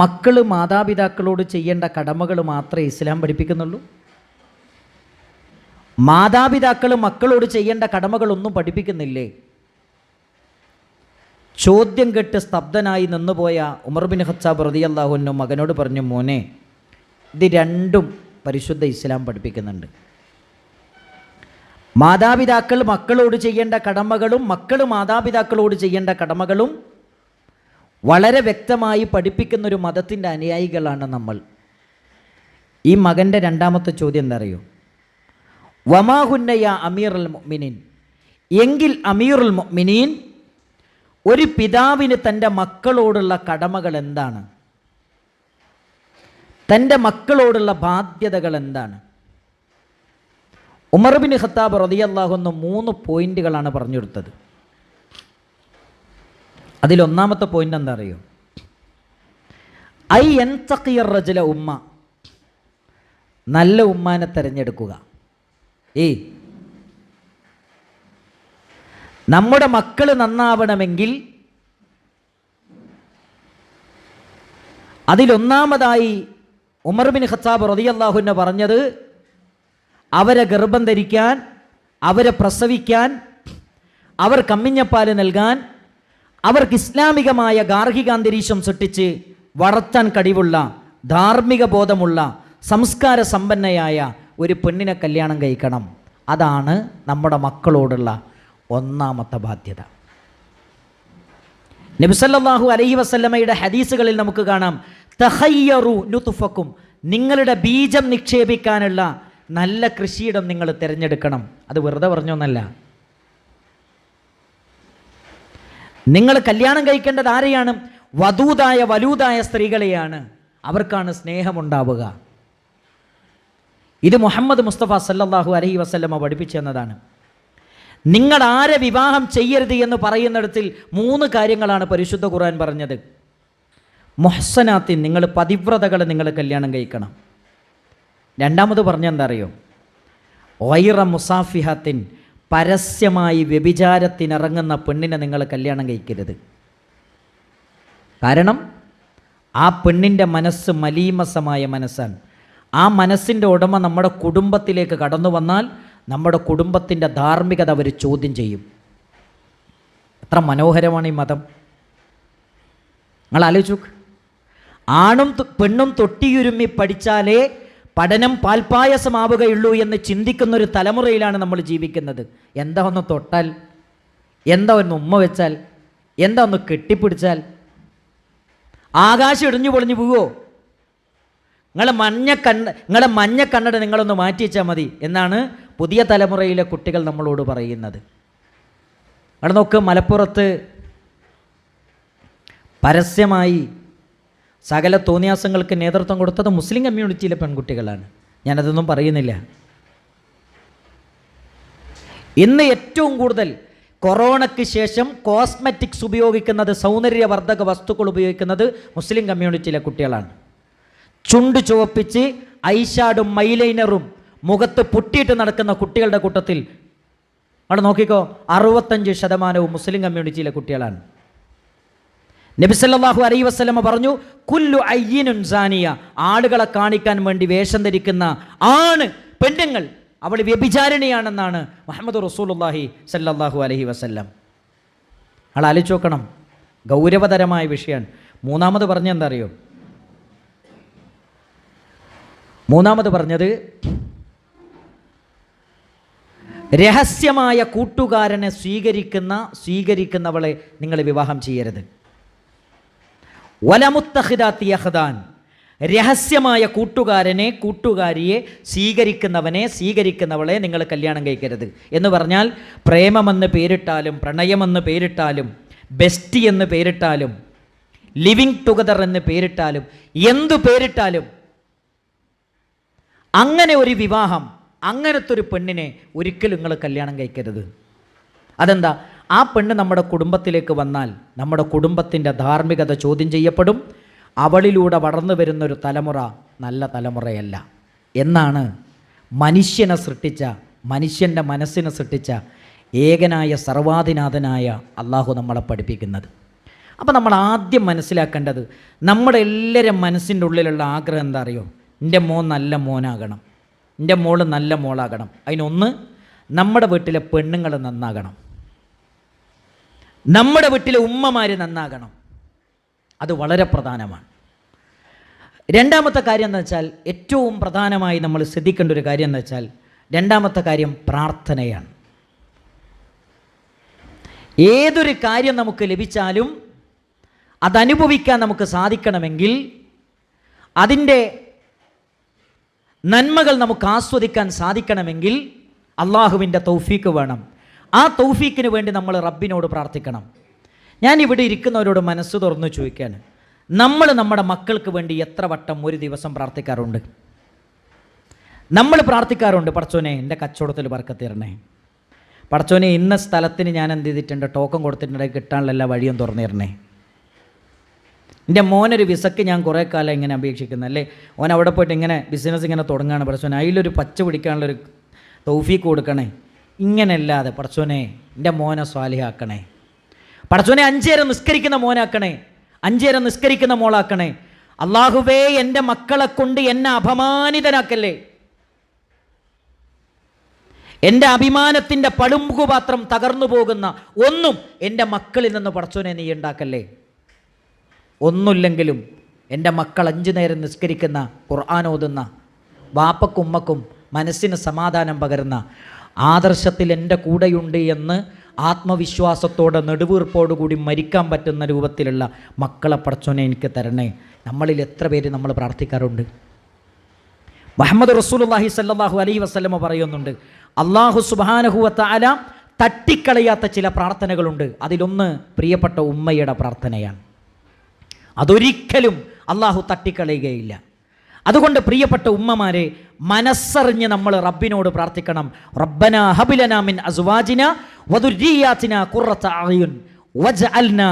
മക്കൾ മാതാപിതാക്കളോട് ചെയ്യേണ്ട കടമകൾ മാത്രമേ ഇസ്ലാം പഠിപ്പിക്കുന്നുള്ളൂ? മാതാപിതാക്കൾ മക്കളോട് ചെയ്യേണ്ട കടമകളൊന്നും പഠിപ്പിക്കുന്നില്ലേ? ചോദ്യം കേട്ട് സ്തബ്ധനായി നിന്നുപോയ ഉമർ ബിൻ ഖത്താബ് റളിയല്ലാഹു അൻഹു മകനോട് പറഞ്ഞു, മോനെ, ഇത് രണ്ടും പരിശുദ്ധ ഇസ്ലാം പഠിപ്പിക്കുന്നുണ്ട്. മാതാപിതാക്കൾ മക്കളോട് ചെയ്യേണ്ട കടമകളും മക്കൾ മാതാപിതാക്കളോട് ചെയ്യേണ്ട കടമകളും വളരെ വ്യക്തമായി പഠിപ്പിക്കുന്നൊരു മതത്തിൻ്റെ അനുയായികളാണ് നമ്മൾ. ഈ മകൻ്റെ രണ്ടാമത്തെ ചോദ്യം എന്താ അറിയോ? വമാഹുന്നയ അമീറുൽ മുഅ്മിനീൻ, എങ്കിൽ അമീറുൽ മുഅ്മിനീൻ ഒരു പിതാവിന് തൻ്റെ മക്കളോടുള്ള കടമകൾ എന്താണ്? തൻ്റെ മക്കളോടുള്ള ബാധ്യതകൾ എന്താണ്? ഉമർ ബിൻ ഖത്താബ് റളിയല്ലാഹു അൻഹു 3 പോയിന്റുകളാണ് പറഞ്ഞു കൊടുത്തത്. അതിലൊന്നാമത്തെ പോയിന്റ് എന്താ അറിയോ? ഐ യൻതഖിയ റജുല ഉമ്മ, നല്ല ഉമ്മാനെ തിരഞ്ഞെടുക്കുക. നമ്മുടെ മക്കൾ നന്നാവണമെങ്കിൽ അതിലൊന്നാമതായി ഉമർ ബിൻ ഖത്താബ് റളിയല്ലാഹു അൻഹു പറഞ്ഞത്, അവരെ ഗർഭം ധരിക്കാൻ, അവരെ പ്രസവിക്കാൻ, അവർ കമ്മിഞ്ഞപ്പാല് നൽകാൻ, അവർക്ക് ഇസ്ലാമികമായ ഗാർഹികാന്തരീക്ഷം സൃഷ്ടിച്ച് വളർത്താൻ കഴിവുള്ള, ധാർമ്മിക ബോധമുള്ള, സംസ്കാര സമ്പന്നയായ ഒരു പെണ്ണിനെ കല്യാണം കഴിക്കണം. അതാണ് നമ്മുടെ മക്കളോടുള്ള ഒന്നാമത്തെ ബാധ്യത. നബി സല്ലല്ലാഹു അലൈഹി വസല്ലമയുടെ ഹദീസുകളിൽ നമുക്ക് കാണാം, തഖയ്യറു നുത്ഫക്കും, നിങ്ങളുടെ ബീജം നിക്ഷേപിക്കാനുള്ള നല്ല കൃഷിയിടം നിങ്ങൾ തിരഞ്ഞെടുക്കണം. അത് വെറുതെ പറഞ്ഞൊന്നല്ല. നിങ്ങൾ കല്യാണം കഴിക്കേണ്ടത് ആരെയാണ്? വലൂതായ സ്ത്രീകളെയാണ്. അവർക്കാണ് സ്നേഹമുണ്ടാവുക. ഇത് മുഹമ്മദ് മുസ്തഫ സല്ലല്ലാഹു അലൈഹി വസല്ലമ പഠിപ്പിച്ചു തന്നതാണ്. നിങ്ങൾ ആരെ വിവാഹം ചെയ്യരുത് എന്ന് പറയുന്നിടത്തിൽ 3 കാര്യങ്ങളാണ് പരിശുദ്ധ ഖുർആൻ പറഞ്ഞത്. മുഹ്സനാത്തിൻ, നിങ്ങൾ പതിവ്രതകളെ നിങ്ങൾ കല്യാണം കഴിക്കണം. രണ്ടാമത് പറഞ്ഞെന്താ അറിയോ? ഗൈറ മുസാഫിഹത്തിൻ, പരസ്യമായി വ്യഭിചാരത്തിനിറങ്ങുന്ന പെണ്ണിനെ നിങ്ങൾ കല്യാണം കഴിക്കരുത്. കാരണം ആ പെണ്ണിൻ്റെ മനസ്സ് മലീമസമായ മനസ്സാണ്. ആ മനസ്സിൻ്റെ ഉടമ നമ്മുടെ കുടുംബത്തിലേക്ക് കടന്നു വന്നാൽ നമ്മുടെ കുടുംബത്തിൻ്റെ ധാർമ്മികത അവർ ചോദ്യം ചെയ്യും. എത്ര മനോഹരമാണ് ഈ മതം! നിങ്ങൾ ആലോചിച്ചു. ആണും പെണ്ണും തൊട്ടിയുരുമ്മി പഠിച്ചാലേ പഠനം പാൽപ്പായസമാവുകയുള്ളൂ എന്ന് ചിന്തിക്കുന്നൊരു തലമുറയിലാണ് നമ്മൾ ജീവിക്കുന്നത്. എന്താ ഒന്ന് തൊട്ടാൽ, എന്താ ഒന്ന് ഉമ്മ വെച്ചാൽ, എന്താ ഒന്ന് കെട്ടിപ്പിടിച്ചാൽ ആകാശം ഇടിഞ്ഞു പൊളിഞ്ഞു പോവോ? നിങ്ങളെ മഞ്ഞ കണ്ണട നിങ്ങളൊന്ന് മാറ്റി വെച്ചാൽ മതി എന്നാണ് പുതിയ തലമുറയിലെ കുട്ടികൾ നമ്മളോട് പറയുന്നത്. അവിടെ നോക്ക്, മലപ്പുറത്ത് പരസ്യമായി സകല തോന്നിയാസങ്ങൾക്ക് നേതൃത്വം കൊടുത്തത് മുസ്ലിം കമ്മ്യൂണിറ്റിയിലെ പെൺകുട്ടികളാണ്. ഞാനതൊന്നും പറയുന്നില്ല. ഇന്ന് ഏറ്റവും കൂടുതൽ കൊറോണയ്ക്ക് ശേഷം കോസ്മെറ്റിക്സ് ഉപയോഗിക്കുന്നത്, സൗന്ദര്യവർദ്ധക വസ്തുക്കൾ ഉപയോഗിക്കുന്നത് മുസ്ലിം കമ്മ്യൂണിറ്റിയിലെ കുട്ടികളാണ്. ചുണ്ട് ചുവപ്പിച്ച് ഐഷാഡും മൈലൈനറും മുഖത്ത് പൊട്ടിയിട്ട് നടക്കുന്ന കുട്ടികളുടെ കൂട്ടത്തിൽ അവിടെ നോക്കിക്കോ, 65% മുസ്ലിം കമ്മ്യൂണിറ്റിയിലെ കുട്ടികളാണ്. നബി സല്ലല്ലാഹു അലൈഹി വസല്ലമ പറഞ്ഞു, കുല്ലു അയ്യിനുൻ സാനിയ, ആളുകളെ കാണിക്കാൻ വേണ്ടി വേഷം ധരിക്കുന്ന പെണ്ണുങ്ങൾ അവൾ വ്യഭിചാരിണിയാണെന്നാണ് മുഹമ്മദ് റസൂലുള്ളാഹി സല്ലല്ലാഹു അലൈഹി വസല്ലം. ആൾ ആലോചിച്ച് നോക്കണം, ഗൗരവതരമായ വിഷയമാണ്. മൂന്നാമത് പറഞ്ഞെന്താ അറിയോ? മൂന്നാമത് പറഞ്ഞത്, രഹസ്യമായ കൂട്ടുകാരനെ സ്വീകരിക്കുന്നവളെ നിങ്ങൾ വിവാഹം ചെയ്യരുത്. വലമുത്തഖിദാത്തി യഖ്ദാൻ, രഹസ്യമായ കൂട്ടുകാരിയെ സ്വീകരിക്കുന്നവളെ നിങ്ങൾ കല്യാണം കഴിക്കരുത്. എന്ന് പറഞ്ഞാൽ പ്രേമമെന്ന് പേരിട്ടാലും, പ്രണയമെന്ന് പേരിട്ടാലും, ബെസ്റ്റി എന്ന് പേരിട്ടാലും, ലിവിങ് ടുഗദർ എന്ന് പേരിട്ടാലും, എന്തു പേരിട്ടാലും അങ്ങനെ ഒരു വിവാഹം, അങ്ങനത്തെ ഒരു പെണ്ണിനെ ഒരിക്കലും നിങ്ങൾ കല്യാണം കഴിക്കരുത്. അതെന്താ? ആ പെണ്ണ് നമ്മുടെ കുടുംബത്തിലേക്ക് വന്നാൽ നമ്മുടെ കുടുംബത്തിൻ്റെ ധാർമ്മികത ചോദ്യം ചെയ്യപ്പെടും. അവളിലൂടെ വളർന്നു വരുന്നൊരു തലമുറ നല്ല തലമുറയല്ല എന്നാണ് മനുഷ്യൻ്റെ മനസ്സിനെ സൃഷ്ടിച്ച ഏകനായ സർവാധിനാഥനായ അള്ളാഹു നമ്മളെ പഠിപ്പിക്കുന്നത്. അപ്പോൾ നമ്മൾ ആദ്യം മനസ്സിലാക്കേണ്ടത് നമ്മുടെ എല്ലാവരും മനസ്സിൻ്റെ ഉള്ളിലുള്ള ആഗ്രഹം എന്താ അറിയോ? എൻ്റെ മോൻ നല്ല മോനാകണം, എൻ്റെ മോള് നല്ല മോളാകണം. അതിനൊന്ന്, നമ്മുടെ വീട്ടിലെ പെണ്ണുങ്ങൾ നന്നാകണം, നമ്മുടെ വീട്ടിലെ ഉമ്മമാർ നന്നാകണം. അത് വളരെ പ്രധാനമാണ്. രണ്ടാമത്തെ കാര്യം എന്ന് വെച്ചാൽ, ഏറ്റവും പ്രധാനമായി നമ്മൾ ശ്രദ്ധിക്കേണ്ട ഒരു കാര്യം എന്ന് വെച്ചാൽ, രണ്ടാമത്തെ കാര്യം പ്രാർത്ഥനയാണ്. ഏതൊരു കാര്യം നമുക്ക് ലഭിച്ചാലും അതനുഭവിക്കാൻ നമുക്ക് സാധിക്കണമെങ്കിൽ, അതിൻ്റെ നന്മകൾ നമുക്ക് ആസ്വദിക്കാൻ സാധിക്കണമെങ്കിൽ അള്ളാഹുവിൻ്റെ തൗഫീക്ക് വേണം. ആ തൗഫീക്കിന് വേണ്ടി നമ്മൾ റബ്ബിനോട് പ്രാർത്ഥിക്കണം. ഞാൻ ഇവിടെ ഇരിക്കുന്നവരോട് മനസ്സ് തുറന്നു ചോദിക്കുകയാണ്, നമ്മൾ നമ്മുടെ മക്കൾക്ക് വേണ്ടി എത്ര വട്ടം ഒരു ദിവസം പ്രാർത്ഥിക്കാറുണ്ട്? നമ്മൾ പ്രാർത്ഥിക്കാറുണ്ട്, പടച്ചോനെ എൻ്റെ കച്ചവടത്തിൽ ബർക്കത്ത് തരണേ, പടച്ചോനെ ഇന്ന സ്ഥലത്തിന് ഞാൻ എന്ത് ചെയ്തിട്ടുണ്ട്, ടോക്കൺ കൊടുത്തിട്ടുണ്ട്, കിട്ടാനുള്ള എല്ലാ വഴിയും തുറന്നു തരണേ, എൻ്റെ മോനൊരു വിസക്ക് ഞാൻ കുറേ കാലം ഇങ്ങനെ അപേക്ഷിക്കുന്നു, അല്ലേ ഓൻ അവിടെ പോയിട്ട് ഇങ്ങനെ ബിസിനസ് ഇങ്ങനെ തുടങ്ങുകയാണ്, പടച്ചോനെ അതിലൊരു പച്ച പിടിക്കാനുള്ളൊരു തൗഫീക്ക് കൊടുക്കണേ. ഇങ്ങനെയല്ലാതെ പടച്ചോനെ എൻ്റെ മോനെ സ്വാലിഹാക്കണേ, പടച്ചോനെ 5 നേരം നിസ്കരിക്കുന്ന മോനാക്കണേ, 5 നേരം നിസ്കരിക്കുന്ന മോളാക്കണേ. അള്ളാഹുവേ എൻ്റെ മക്കളെ കൊണ്ട് എന്നെ അപമാനിതനാക്കല്ലേ, എൻ്റെ അഭിമാനത്തിൻ്റെ പളുങ്കുപാത്രം തകർന്നു പോകുന്ന ഒന്നും എൻ്റെ മക്കളിൽ നിന്ന് പടച്ചോനെ നീ ഉണ്ടാക്കല്ലേ. ഒന്നുമില്ലെങ്കിലും എൻ്റെ മക്കൾ 5 നേരം നിസ്കരിക്കുന്ന, ഖുർആൻ ഓതുന്ന, വാപ്പക്കും ഉമ്മക്കും മനസ്സിന് സമാധാനം പകരുന്ന, ആദർശത്തിൽ എൻ്റെ കൂടെയുണ്ട് എന്ന് ആത്മവിശ്വാസത്തോടെ നെടുവീർപ്പോടുകൂടി മരിക്കാൻ പറ്റുന്ന രൂപത്തിലുള്ള മക്കളെ പടച്ചോനെ എനിക്ക് തരണേ. നമ്മളിൽ എത്ര പേര് നമ്മൾ പ്രാർത്ഥിക്കാറുണ്ട്? മുഹമ്മദ് റസൂലുള്ളാഹി സ്വല്ലല്ലാഹു അലൈഹി വസല്ലമ പറയുന്നുണ്ട്, അല്ലാഹു സുബ്ഹാനഹു വ തആല തട്ടിക്കളയാത്ത ചില പ്രാർത്ഥനകളുണ്ട്. അതിലൊന്ന് പ്രിയപ്പെട്ട ഉമ്മയുടെ പ്രാർത്ഥനയാണ്. അതൊരിക്കലും അള്ളാഹു തട്ടിക്കളയുകയില്ല. അതുകൊണ്ട് പ്രിയപ്പെട്ട ഉമ്മമാരെ, മനസ്സറിഞ്ഞ് നമ്മൾ റബ്ബിനോട് പ്രാർത്ഥിക്കണം. റബ്ബനാ ഹബ് ലനാ മിൻ അസ്വാജിനാ വദുർരിയാതിനാ ഖുറത അഅ്യുൻ വജ്അൽനാ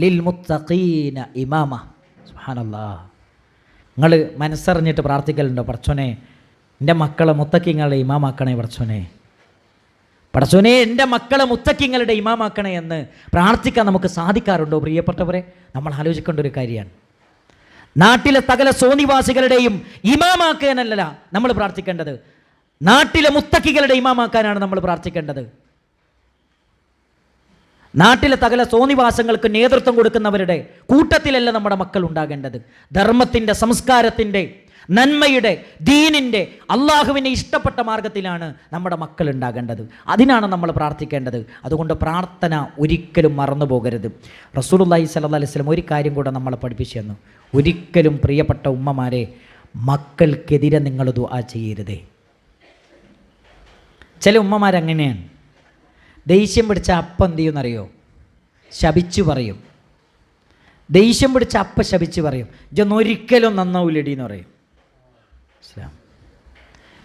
ലിൽ മുത്തഖീന ഇമാമ. സുബ്ഹാനല്ലാഹ്. നിങ്ങൾ മനസ്സറിഞ്ഞിട്ട് പ്രാർത്ഥിക്കലുണ്ടോ? പടച്ചോനെ എൻ്റെ മക്കളെ മുത്തഖീങ്ങളുടെ ഇമാമാക്കണേ, പടച്ചോനെ എൻ്റെ മക്കളെ മുത്തഖീങ്ങളുടെ ഇമാമാക്കണേ എന്ന് പ്രാർത്ഥിക്കാൻ നമുക്ക് സാധിക്കാറുണ്ടോ? പ്രിയപ്പെട്ടവരെ, നമ്മൾ ആലോചിക്കേണ്ട ഒരു കാര്യമാണ്. നാട്ടിലെ സകല സോനിവാസികളുടെയും ഇമാമാക്കാനല്ല നമ്മൾ പ്രാർത്ഥിക്കേണ്ടത്, നാട്ടിലെ മുത്തഖികളുടെ ഇമാമാക്കാനാണ് നമ്മൾ പ്രാർത്ഥിക്കേണ്ടത്. നാട്ടിലെ സകല സോനിവാസങ്ങൾക്ക് നേതൃത്വം കൊടുക്കുന്നവരുടെ കൂട്ടത്തിലല്ല നമ്മുടെ മക്കൾ ഉണ്ടാകേണ്ടത്. ധർമ്മത്തിൻ്റെ, സംസ്കാരത്തിൻ്റെ, നന്മയുടെ, ദീനിൻ്റെ, അള്ളാഹുവിനെ ഇഷ്ടപ്പെട്ട മാർഗത്തിലാണ് നമ്മുടെ മക്കൾ ഉണ്ടാകേണ്ടത്. അതിനാണ് നമ്മൾ പ്രാർത്ഥിക്കേണ്ടത്. അതുകൊണ്ട് പ്രാർത്ഥന ഒരിക്കലും മറന്നു പോകരുത്. റസൂലുള്ളാഹി സ്വല്ലല്ലാഹു അലൈഹി വസല്ലം ഒരു കാര്യം കൂടെ നമ്മളെ പഠിപ്പിച്ചു തന്നു. ഒരിക്കലും പ്രിയപ്പെട്ട ഉമ്മമാരെ, മക്കൾക്കെതിരെ നിങ്ങൾ ദുആ ചെയ്യരുതേ. ചില ഉമ്മമാരങ്ങനെയാണ്. ദേഷ്യം പിടിച്ച അപ്പം എന്ത് ചെയ്യുമെന്നറിയോ? ശപിച്ചു പറയും. ദേഷ്യം പിടിച്ച അപ്പം ശപിച്ച് പറയും, ഇജൊന്നും ഒരിക്കലും നന്നാവില്ലടി എന്ന് പറയും.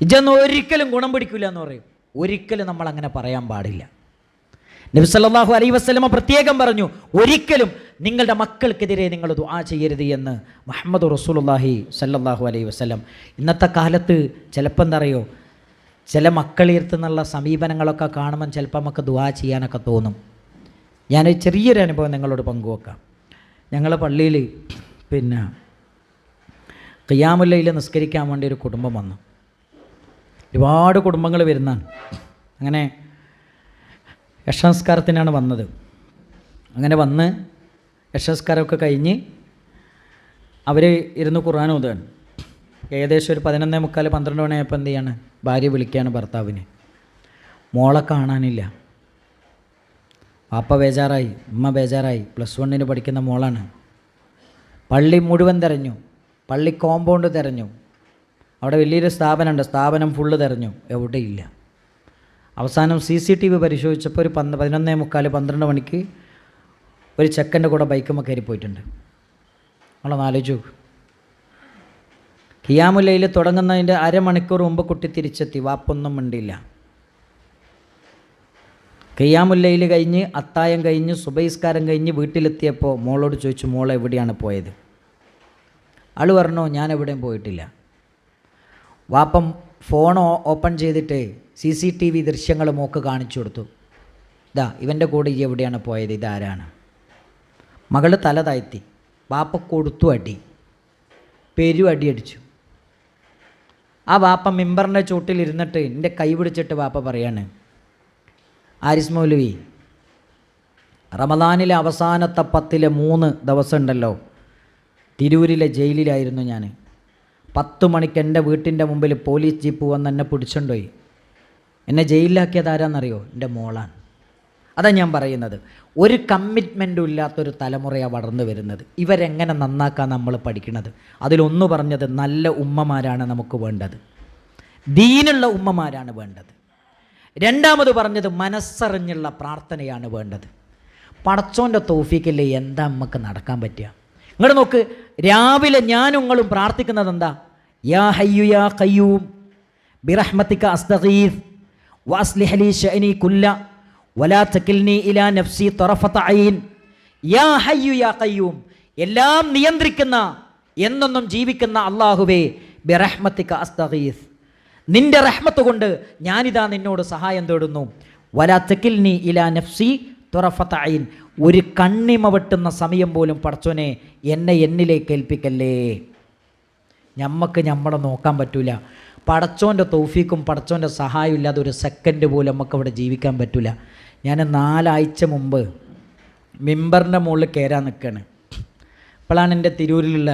ഇജൊന്നും ഒരിക്കലും ഗുണം പിടിക്കില്ല എന്ന് പറയും. ഒരിക്കലും നമ്മൾ അങ്ങനെ പറയാൻ പാടില്ല. നബി സല്ലല്ലാഹു അലൈഹി വസല്ലമ പ്രത്യേകം പറഞ്ഞു, ഒരിക്കലും നിങ്ങളുടെ മക്കൾക്കെതിരെ നിങ്ങൾ ദുആ ചെയ്യരുത് എന്ന് മുഹമ്മദ് റസൂലുള്ളാഹി സല്ലല്ലാഹു അലൈഹി വസല്ലം. ഇന്നത്തെ കാലത്ത് ചിലപ്പോൾ എന്താ അറിയോ, ചില മക്കളീർത്തുന്നുള്ള സമീപനങ്ങളൊക്കെ കാണുമ്പം ചിലപ്പോൾ നമുക്ക് ദുആ ചെയ്യാനൊക്കെ തോന്നും. ഞാൻ ചെറിയൊരു അനുഭവം നിങ്ങളോട് പങ്കുവെക്കാം. ഞങ്ങളെ പള്ളിയിൽ ഖിയാമുൽ ലൈൽ നിസ്കരിക്കാൻ വേണ്ടി ഒരു കുടുംബം വന്നു. ഒരുപാട് കുടുംബങ്ങൾ വരുന്നതാണ്. അങ്ങനെ യക്ഷനസ്കാരത്തിനാണ് വന്നത്. അങ്ങനെ വന്ന് യക്ഷനസ്കാരമൊക്കെ കഴിഞ്ഞ് അവർ ഇരുന്ന് ഖുർആൻ ഓതുകയാണ്. ഏകദേശം ഒരു 11:45, 12 മണിയായപ്പോൾ എന്ത് ചെയ്യാണ്, ഭാര്യ വിളിക്കുകയാണ് ഭർത്താവിന്. മോളെ കാണാനില്ല. പാപ്പ ബേജാറായി, ഉമ്മ ബേജാറായി. +1 പഠിക്കുന്ന മോളാണ്. പള്ളി മുഴുവൻ തിരഞ്ഞു, പള്ളി കോമ്പൗണ്ട് തിരഞ്ഞു, അവിടെ വലിയൊരു സ്ഥാപനമുണ്ട്, സ്ഥാപനം ഫുള്ള് തിരഞ്ഞു, എവിടെയില്ല. അവസാനം CCTV പരിശോധിച്ചപ്പോൾ ഒരു 11:45, 12 മണിക്ക് ഒരു ചെക്കൻ്റെ കൂടെ ബൈക്കുമ്മ കയറി പോയിട്ടുണ്ട്. നമ്മളൊന്ന് ആലോചിച്ചു. ഖിയാമുൽ ലൈൽ തുടങ്ങുന്നതിൻ്റെ അരമണിക്കൂർ മുമ്പ് കുട്ടി തിരിച്ചെത്തി. വാപ്പൊന്നും മിണ്ടില്ല. ഖിയാമുൽ ലൈൽ കഴിഞ്ഞ്, അത്തായം കഴിഞ്ഞ്, സുബഹിസ്കാരം കഴിഞ്ഞ് വീട്ടിലെത്തിയപ്പോൾ മോളോട് ചോദിച്ചു, മോൾ എവിടെയാണ് പോയത്? ആൾ പറഞ്ഞു, ഞാൻ എവിടെയും പോയിട്ടില്ല. വാപ്പം ഫോൺ ഓപ്പൺ ചെയ്തിട്ട് CCTV ദൃശ്യങ്ങൾ മോക്ക് കാണിച്ചു കൊടുത്തു. ഇതാ ഇവൻ്റെ കൂടെ എവിടെയാണ് പോയത്, ഇതാരാണ്? മകള് തല താഴ്ത്തി. ബാപ്പ കൊടുത്തു അടി, അടി അടിച്ചു. ആ ബാപ്പ മിമ്പറിൻ്റെ ചുവട്ടിലിരുന്നിട്ട് എൻ്റെ കൈ പിടിച്ചിട്ട് ബാപ്പ പറയാണ്, ആരിസ് മൗലവി, റമദാനിലെ അവസാനത്തെ 10 ദിവസം ഉണ്ടല്ലോ, തിരൂരിലെ ജയിലിലായിരുന്നു ഞാൻ. 10 മണിക്ക് എൻ്റെ വീട്ടിൻ്റെ മുമ്പിൽ പോലീസ് ജീപ്പ് വന്ന് എന്നെ പിടിച്ചുകൊണ്ടുപോയി. എന്നെ ജയിലിലാക്കിയത് ആരാന്നറിയോ? എൻ്റെ മോളാണ്. അതാണ് ഞാൻ പറയുന്നത്. ഒരു കമ്മിറ്റ്മെൻറ്റും ഇല്ലാത്തൊരു തലമുറയാണ് വളർന്നു വരുന്നത്. ഇവരെങ്ങനെ നന്നാക്കാൻ നമ്മൾ പഠിക്കുന്നത്. അതിലൊന്ന് പറഞ്ഞത് നല്ല ഉമ്മമാരാണ് നമുക്ക് വേണ്ടത്, ദീനുള്ള ഉമ്മമാരാണ് വേണ്ടത്. രണ്ടാമത് പറഞ്ഞത് മനസ്സറിഞ്ഞുള്ള പ്രാർത്ഥനയാണ് വേണ്ടത്. പടച്ചോൻ്റെ തൗഫീക്കില്ലേ എന്താ നമുക്ക് നടക്കാൻ പറ്റുക? നിങ്ങൾ നോക്ക്, രാവിലെ ഞാനും നിങ്ങളും പ്രാർത്ഥിക്കുന്നത് എന്താ? യാ ഹയ്യു യാ ഖയ്യൂം ബിറഹ്മതിക അസ്തഗീസ് വഅസ്ലിഹ് ലി ശഅനി കുല്ല വലാ തകിൽനി ഇലാ നഫ്സി തറഫത ഐൻ. യാ ഹയ്യു യാ ഖയ്യൂം, എല്ലാം നിയന്ത്രിക്കുന്ന എന്നൊന്നും ജീവിക്കുന്ന അല്ലാഹുവേ, ബിറഹ്മതിക അസ്തഗീസ്, നിന്റെ റഹ്മത്ത് കൊണ്ട് ഞാനിതാ നിന്നോട് സഹായം തേടുന്നു. വലാ തകിൽനി ഇലാ നഫ്സി തറഫത ഐൻ, ഒരു കണ്ണിമ വെട്ടുന്ന സമയം പോലും പടച്ചോനെ എന്നിലേക്ക് ഏൽപ്പിക്കല്ലേ. ഞമ്മക്ക് നമ്മളെ നോക്കാൻ പറ്റൂല. പടച്ചോൻ്റെ തൗഫീക്കും പടച്ചോൻ്റെ സഹായം ഇല്ലാതെ ഒരു സെക്കൻഡ് പോലും നമുക്ക് അവിടെ ജീവിക്കാൻ പറ്റില്ല. ഞാൻ 4 ആഴ്ച മുമ്പ് മിമ്പറിൻ്റെ മുകളിൽ കയറാൻ നിൽക്കുകയാണ്. അപ്പോഴാണ് എൻ്റെ തിരൂരിലുള്ള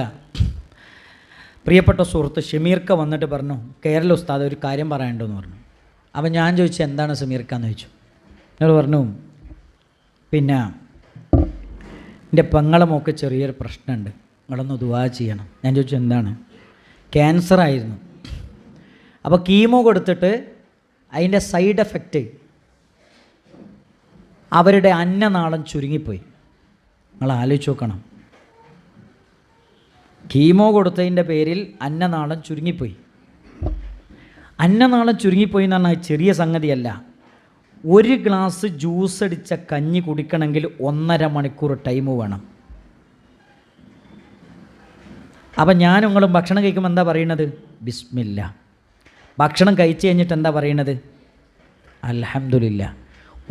പ്രിയപ്പെട്ട സുഹൃത്ത് ഷമീർക്ക വന്നിട്ട് പറഞ്ഞു, കേരള ഉസ്താദ് ഒരു കാര്യം പറയാനുണ്ടെന്ന് പറഞ്ഞു. അപ്പം ഞാൻ ചോദിച്ചു, എന്താണ് ഷമീർക്കാന്ന് ചോദിച്ചു. എന്നോട് പറഞ്ഞു, പിന്നെ എൻ്റെ പെങ്ങളെ മോക്ക് ചെറിയൊരു പ്രശ്നമുണ്ട്, നിങ്ങളൊന്ന് ദുആ ചെയ്യണം. ഞാൻ ചോദിച്ചു, എന്താണ്? ക്യാൻസറായിരുന്നു. അപ്പോൾ കീമോ കൊടുത്തിട്ട് അതിൻ്റെ സൈഡ് എഫക്റ്റ് അവരുടെ അന്നനാളം ചുരുങ്ങിപ്പോയി. നിങ്ങൾ ആലോചിച്ച് നോക്കണം, കീമോ കൊടുത്തതിൻ്റെ പേരിൽ അന്നനാളം ചുരുങ്ങിപ്പോയി. അന്നനാളം ചുരുങ്ങിപ്പോയി എന്ന് പറഞ്ഞാൽ ചെറിയ സംഗതിയല്ല. 1 ഗ്ലാസ് ജ്യൂസ് അടിച്ച കഞ്ഞി കുടിക്കണമെങ്കിൽ 1.5 മണിക്കൂർ ടൈം വേണം. അപ്പം ഞാനും നിങ്ങളും ഭക്ഷണം കഴിക്കുമ്പോൾ എന്താ പറയണത്? ബിസ്മില്ല. ഭക്ഷണം കഴിച്ച് കഴിഞ്ഞിട്ട് എന്താ പറയണത്? അൽഹംദുലില്ലാ.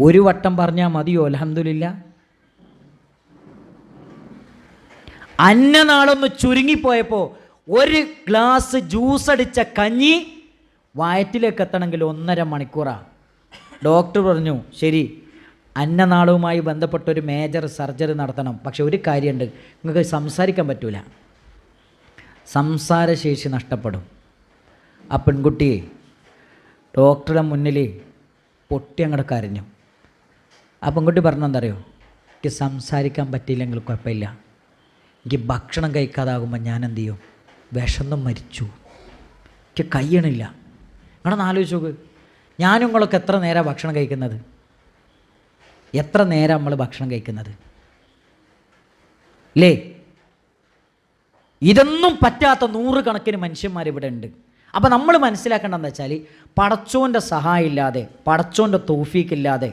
1 വട്ടം പറഞ്ഞാൽ മതിയോ അൽഹംദുലില്ലാ? അന്നനാളൊന്ന് ചുരുങ്ങിപ്പോയപ്പോൾ 1 ഗ്ലാസ് ജ്യൂസ് അടിച്ച കഞ്ഞി വയറ്റിലേക്ക് എത്തണമെങ്കിൽ 1.5 മണിക്കൂറാണ്. ഡോക്ടർ പറഞ്ഞു, ശരി, അന്നനാളവുമായി ബന്ധപ്പെട്ടൊരു മേജർ സർജറി നടത്തണം. പക്ഷെ ഒരു കാര്യമുണ്ട്, നിങ്ങൾക്ക് സംസാരിക്കാൻ പറ്റൂല, സംസാരശേഷി നഷ്ടപ്പെടും. ആ പെൺകുട്ടിയെ ഡോക്ടറുടെ മുന്നിൽ പൊട്ടി അങ്ങോട്ട് കരഞ്ഞു. ആ പെൺകുട്ടി പറഞ്ഞെന്തറിയോ? എനിക്ക് സംസാരിക്കാൻ പറ്റിയില്ലെങ്കിൽ കുഴപ്പമില്ല, എനിക്ക് ഭക്ഷണം കഴിക്കാതാകുമ്പോൾ ഞാൻ എന്ത് ചെയ്യും? വിശന്നും മരിച്ചു, എനിക്ക് കഴിയണില്ല. നിങ്ങളൊന്ന് ആലോചിച്ച് നോക്ക്, ഞാനും നിങ്ങളൊക്കെ എത്ര നേരം ഭക്ഷണം കഴിക്കുന്നത്? എത്ര നേരം നമ്മൾ ഭക്ഷണം കഴിക്കുന്നത് അല്ലേ? ഇതൊന്നും പറ്റാത്ത 100 കണക്കിന് മനുഷ്യന്മാർ ഇവിടെ ഉണ്ട്. അപ്പോൾ നമ്മൾ മനസ്സിലാക്കേണ്ടതെന്ന് വെച്ചാൽ, പടച്ചോൻ്റെ സഹായം ഇല്ലാതെ, പടച്ചോൻ്റെ തൗഫീക്കില്ലാതെ,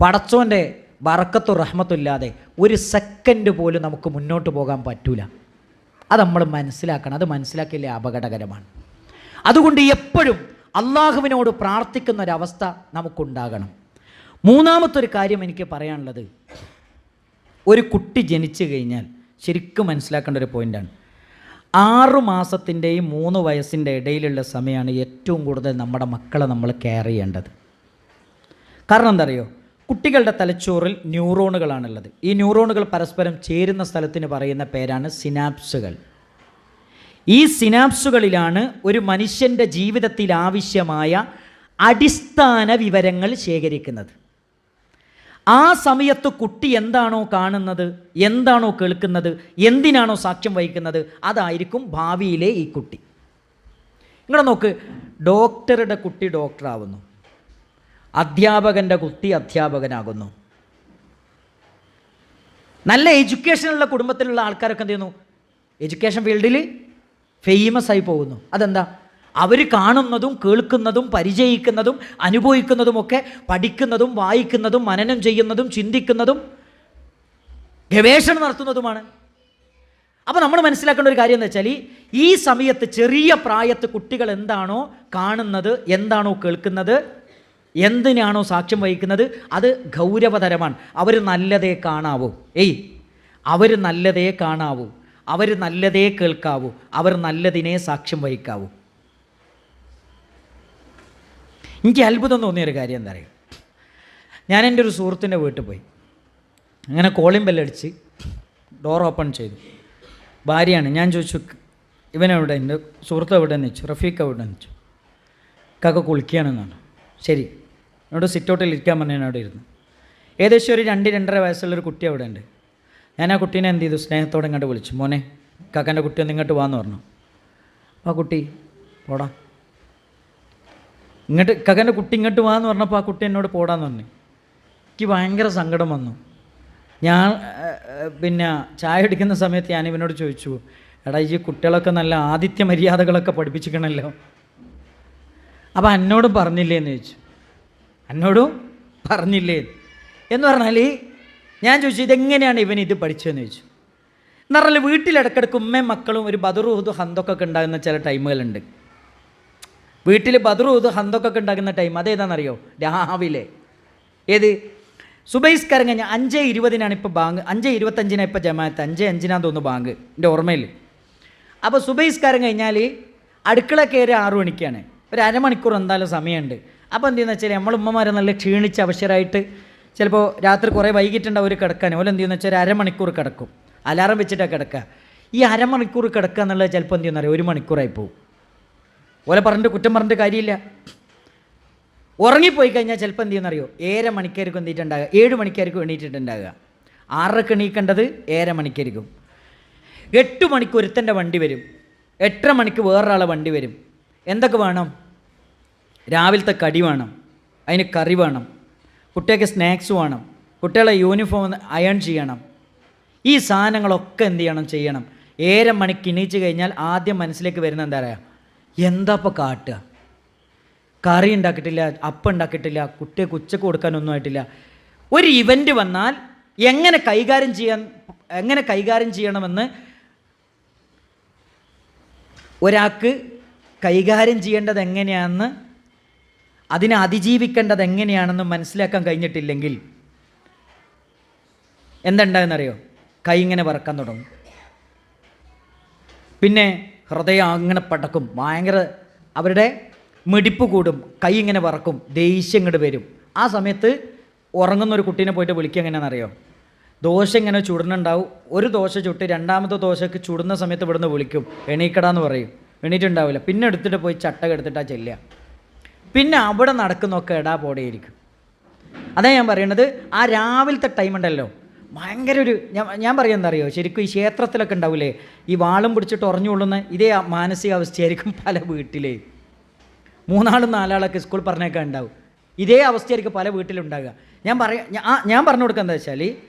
പടച്ചോൻ്റെ ബറക്കത്തും റഹ്മത്തും ഇല്ലാതെ ഒരു സെക്കൻഡ് പോലും നമുക്ക് മുന്നോട്ട് പോകാൻ പറ്റൂല. അത് നമ്മൾ മനസ്സിലാക്കണം. അത് മനസ്സിലാക്കിയില്ലേ അപകടകരമാണ്. അതുകൊണ്ട് എപ്പോഴും അള്ളാഹുവിനോട് പ്രാർത്ഥിക്കുന്ന ഒരവസ്ഥ നമുക്കുണ്ടാകണം. മൂന്നാമത്തൊരു കാര്യം എനിക്ക് പറയാനുള്ളത്, ഒരു കുട്ടി ജനിച്ചു കഴിഞ്ഞാൽ ശരിക്കും മനസ്സിലാക്കേണ്ട ഒരു പോയിൻ്റാണ്. 6 മാസത്തിൻ്റെയും 3 വയസ്സിൻ്റെ ഇടയിലുള്ള സമയമാണ് ഏറ്റവും കൂടുതൽ നമ്മുടെ മക്കളെ നമ്മൾ കെയർ ചെയ്യേണ്ടത്. കാരണം എന്താ അറിയോ? കുട്ടികളുടെ തലച്ചോറിൽ ന്യൂറോണുകളാണുള്ളത്. ഈ ന്യൂറോണുകൾ പരസ്പരം ചേരുന്ന സ്ഥലത്തിന് പറയുന്ന പേരാണ് സിനാപ്സുകൾ. ഈ സിനാപ്സുകളിലാണ് ഒരു മനുഷ്യൻ്റെ ജീവിതത്തിൽ ആവശ്യമായ അടിസ്ഥാന വിവരങ്ങൾ ശേഖരിക്കുന്നത്. ആ സമയത്ത് കുട്ടി എന്താണോ കാണുന്നത്, എന്താണോ കേൾക്കുന്നത്, എന്തിനാണോ സാക്ഷ്യം വഹിക്കുന്നത്, അതായിരിക്കും ഭാവിയിലെ ഈ കുട്ടി. നിങ്ങൾ നോക്ക്, ഡോക്ടറുടെ കുട്ടി ഡോക്ടറാവുന്നു, അധ്യാപകൻ്റെ കുട്ടി അധ്യാപകനാകുന്നു. നല്ല എഡ്യൂക്കേഷനുള്ള കുടുംബത്തിലുള്ള ആൾക്കാരൊക്കെ എന്ത് ചെയ്യുന്നു? എഡ്യൂക്കേഷൻ ഫീൽഡിൽ ഫേമസ് ആയി പോകുന്നു. അതെന്താ? അവർ കാണുന്നതും കേൾക്കുന്നതും പരിചയിക്കുന്നതും അനുഭവിക്കുന്നതുമൊക്കെ പഠിക്കുന്നതും വായിക്കുന്നതും മനനം ചെയ്യുന്നതും ചിന്തിക്കുന്നതും ഗവേഷണം നടത്തുന്നതുമാണ്. അപ്പോൾ നമ്മൾ മനസ്സിലാക്കേണ്ട ഒരു കാര്യം എന്ന് വെച്ചാൽ, ഈ സമയത്ത് ചെറിയ പ്രായത്ത് കുട്ടികൾ എന്താണോ കാണുന്നത്, എന്താണോ കേൾക്കുന്നത്, എന്തിനാണോ സാക്ഷ്യം വഹിക്കുന്നത് അത് ഗൗരവതരമാണ്. അവർ നല്ലതേ കാണാവൂ, അവർ നല്ലതേ കാണാവൂ, അവർ നല്ലതേ കേൾക്കാവൂ, അവർ നല്ലതിനെ സാക്ഷ്യം വഹിക്കാവൂ. എനിക്ക് അത്ഭുതം തോന്നിയൊരു കാര്യം എന്താ പറയുക, ഞാൻ എൻ്റെ ഒരു സുഹൃത്തിൻ്റെ വീട്ടിൽ പോയി. അങ്ങനെ കോളിംഗ് ബെല്ലടിച്ച് ഡോർ ഓപ്പൺ ചെയ്തു. ഭാര്യയാണ്. ഞാൻ ചോദിച്ചു, ഇവനെവിടെ, എൻ്റെ സുഹൃത്ത് എവിടെയെന്ന് വെച്ചു. റഫീഖ് എവിടെയെന്ന് വെച്ചു. കാക്ക കുളിക്കുകയാണെന്നാണ്. ശരി, എന്നോട് സിറ്റൗട്ടിൽ ഇരിക്കാൻ പറഞ്ഞു. ഞാൻ അവിടെ ഇരുന്നു. ഏകദേശം ഒരു 2-2.5 വയസ്സുള്ളൊരു കുട്ടി അവിടെ ഉണ്ട്. ഞാൻ ആ കുട്ടീനെ എന്ത് ചെയ്തു, സ്നേഹത്തോടെ ഇങ്ങോട്ട് വിളിച്ചു. മോനെ, കാക്കൻ്റെ കുട്ടി ഒന്ന് ഇങ്ങോട്ട് വാന്ന് പറഞ്ഞു. ആ കുട്ടി പോടാ, ഇങ്ങോട്ട് കാക്കൻ്റെ കുട്ടി ഇങ്ങോട്ട് വാന്ന് പറഞ്ഞപ്പോൾ ആ കുട്ടി എന്നോട് പോടാന്ന് പറഞ്ഞു. എനിക്ക് ഭയങ്കര സങ്കടം വന്നു. ഞാൻ പിന്നെ ചായ കുടിക്കുന്ന സമയത്ത് ഞാൻ ഇവനോട് ചോദിച്ചു, എടാ ഈ കുട്ടികളൊക്കെ നല്ല ആതിഥ്യ മര്യാദകളൊക്കെ പഠിപ്പിച്ചിരിക്കണമല്ലോ, അപ്പോൾ എന്നോടും പറഞ്ഞില്ലേ എന്ന് ചോദിച്ചു. എന്നോടും പറഞ്ഞില്ലേ എന്ന് പറഞ്ഞാൽ ഞാൻ ചോദിച്ചു, ഇതെങ്ങനെയാണ് ഇവൻ ഇത് പഠിച്ചതെന്ന് ചോദിച്ചു. എന്ന് പറഞ്ഞാൽ വീട്ടിലിടക്കിടക്ക് ഉമ്മയും മക്കളും ഒരു ബദറുഹുദ് ഹന്തൊക്കെ ഉണ്ടാകുന്ന ചില ടൈമുകളുണ്ട്. വീട്ടിൽ ബദറുഹുദ് ഹന്തൊക്കെ ഉണ്ടാകുന്ന ടൈം അതേതാണെന്നറിയോ? രാവിലെ. ഏത്? സുബൈസ്കാരം കഴിഞ്ഞാൽ 5:20 ഇപ്പോൾ ബാങ്ക്, 5:25 ഇപ്പോൾ ജമാഅത്ത്, 5:05 തോന്നുന്നു ബാങ്ക്, എൻ്റെ ഓർമ്മയിൽ. അപ്പോൾ സുബൈസ്കാരം കഴിഞ്ഞാൽ അടുക്കള കയറി 6 മണിക്കാണ്. ഒരു അരമണിക്കൂർ എന്തായാലും സമയമുണ്ട്. അപ്പോൾ എന്ത് ചെയ്യുന്ന വെച്ചാൽ നമ്മൾ ഉമ്മമാരെ നല്ല ക്ഷീണിച്ച് അവശരായിട്ട് ചിലപ്പോൾ രാത്രി കുറേ വൈകിട്ടുണ്ടാവും ഒരു കിടക്കാൻ. ഓല എന്ത് ചെയ്യുന്ന വെച്ചാൽ ഒരു അരമണിക്കൂർ കിടക്കും, അലാറം വെച്ചിട്ടാണ് കിടക്കുക. ഈ അരമണിക്കൂർ കിടക്കുക എന്നുള്ളത് ചിലപ്പോൾ എന്ത് ചെയ്യുന്ന 1 മണിക്കൂറായി പോകും. ഓലെ പറഞ്ഞിട്ട് കുറ്റം പറഞ്ഞിട്ട് കാര്യമില്ല. ഉറങ്ങിപ്പോയി കഴിഞ്ഞാൽ ചിലപ്പോൾ എന്ത് ചെയ്യുന്നറിയോ, 7 മണിക്കായിരിക്കും എന്തിട്ടുണ്ടാകുക, 7 മണിക്കായിരിക്കും എണീറ്റിട്ടുണ്ടാകുക. 6:30 എണീക്കേണ്ടത് 7 മണിക്കായിരിക്കും. 8 മണിക്ക് ഒരുത്തൻ്റെ വണ്ടി വരും, 8:30 മണിക്ക് വേറൊരാളെ വണ്ടി വരും. എന്തൊക്കെ വേണം? രാവിലത്തെ കടി വേണം, അതിന് കറി വേണം, കുട്ടികൾക്ക് സ്നാക്സ് വേണം, കുട്ടികളെ യൂണിഫോം അയൺ ചെയ്യണം. ഈ സാധനങ്ങളൊക്കെ എന്ത് ചെയ്യണം? 7 മണിക്ക് എണീച്ച് കഴിഞ്ഞാൽ ആദ്യം മനസ്സിലേക്ക് വരുന്ന എന്താ പറയുക, എന്താ ഇപ്പോൾ കാട്ടുക? കറി ഉണ്ടാക്കിയിട്ടില്ല, അപ്പം ഉണ്ടാക്കിയിട്ടില്ല, കുട്ടികൾക്ക് ഉച്ചക്ക് കൊടുക്കാനൊന്നും ആയിട്ടില്ല. ഒരു ഇവൻ്റ് വന്നാൽ എങ്ങനെ കൈകാര്യം ചെയ്യണമെന്ന് ഒരാൾക്ക് കൈകാര്യം ചെയ്യേണ്ടത് എങ്ങനെയാണെന്ന്, അതിനെ അതിജീവിക്കേണ്ടത് എങ്ങനെയാണെന്ന് മനസ്സിലാക്കാൻ കഴിഞ്ഞിട്ടില്ലെങ്കിൽ എന്തുണ്ടാകുന്നറിയോ? കൈ ഇങ്ങനെ വറക്കാൻ തുടങ്ങും. പിന്നെ ഹൃദയം അങ്ങനെ പടക്കും, ഭയങ്കര അവരുടെ മിടിപ്പ് കൂടും, കൈ ഇങ്ങനെ വറക്കും, ദേഷ്യം ഇങ്ങോട്ട് വരും. ആ സമയത്ത് ഉറങ്ങുന്ന ഒരു കുട്ടീനെ പോയിട്ട് വിളിക്കുക എങ്ങനെയാണെന്നറിയോ? ദോശ ഇങ്ങനെ ചുടുന്നുണ്ടാവും. ഒരു ദോശ ചുട്ട് 2ാമത്തെ ദോശക്ക് ചുടുന്ന സമയത്ത് ഇവിടുന്ന് വിളിക്കും, എണീക്കടാന്ന് പറയും. എണീറ്റുണ്ടാവില്ല. പിന്നെ എടുത്തിട്ട് പോയി ചട്ടക എടുത്തിട്ടാണ് ചെല്ലുക. പിന്നെ അവിടെ നടക്കുന്നൊക്കെ എടാ പോടെയിരിക്കും. അതാ ഞാൻ പറയണത്, ആ രാവിലത്തെ ടൈം ഉണ്ടല്ലോ, ഭയങ്കര ഒരു ഞാൻ പറയുക എന്താ അറിയോ, ശരിക്കും ഈ ക്ഷേത്രത്തിലൊക്കെ ഉണ്ടാവില്ലേ ഈ വാളും പിടിച്ചിട്ട് ഉറഞ്ഞുകൊള്ളുന്ന ഇതേ മാനസികാവസ്ഥയായിരിക്കും പല വീട്ടിലേ. 3-4 സ്കൂൾ പറഞ്ഞേക്കാൻ ഉണ്ടാവും. ഇതേ അവസ്ഥയായിരിക്കും പല വീട്ടിലുണ്ടാകുക. ഞാൻ പറഞ്ഞു കൊടുക്കുക എന്താ വെച്ചാൽ,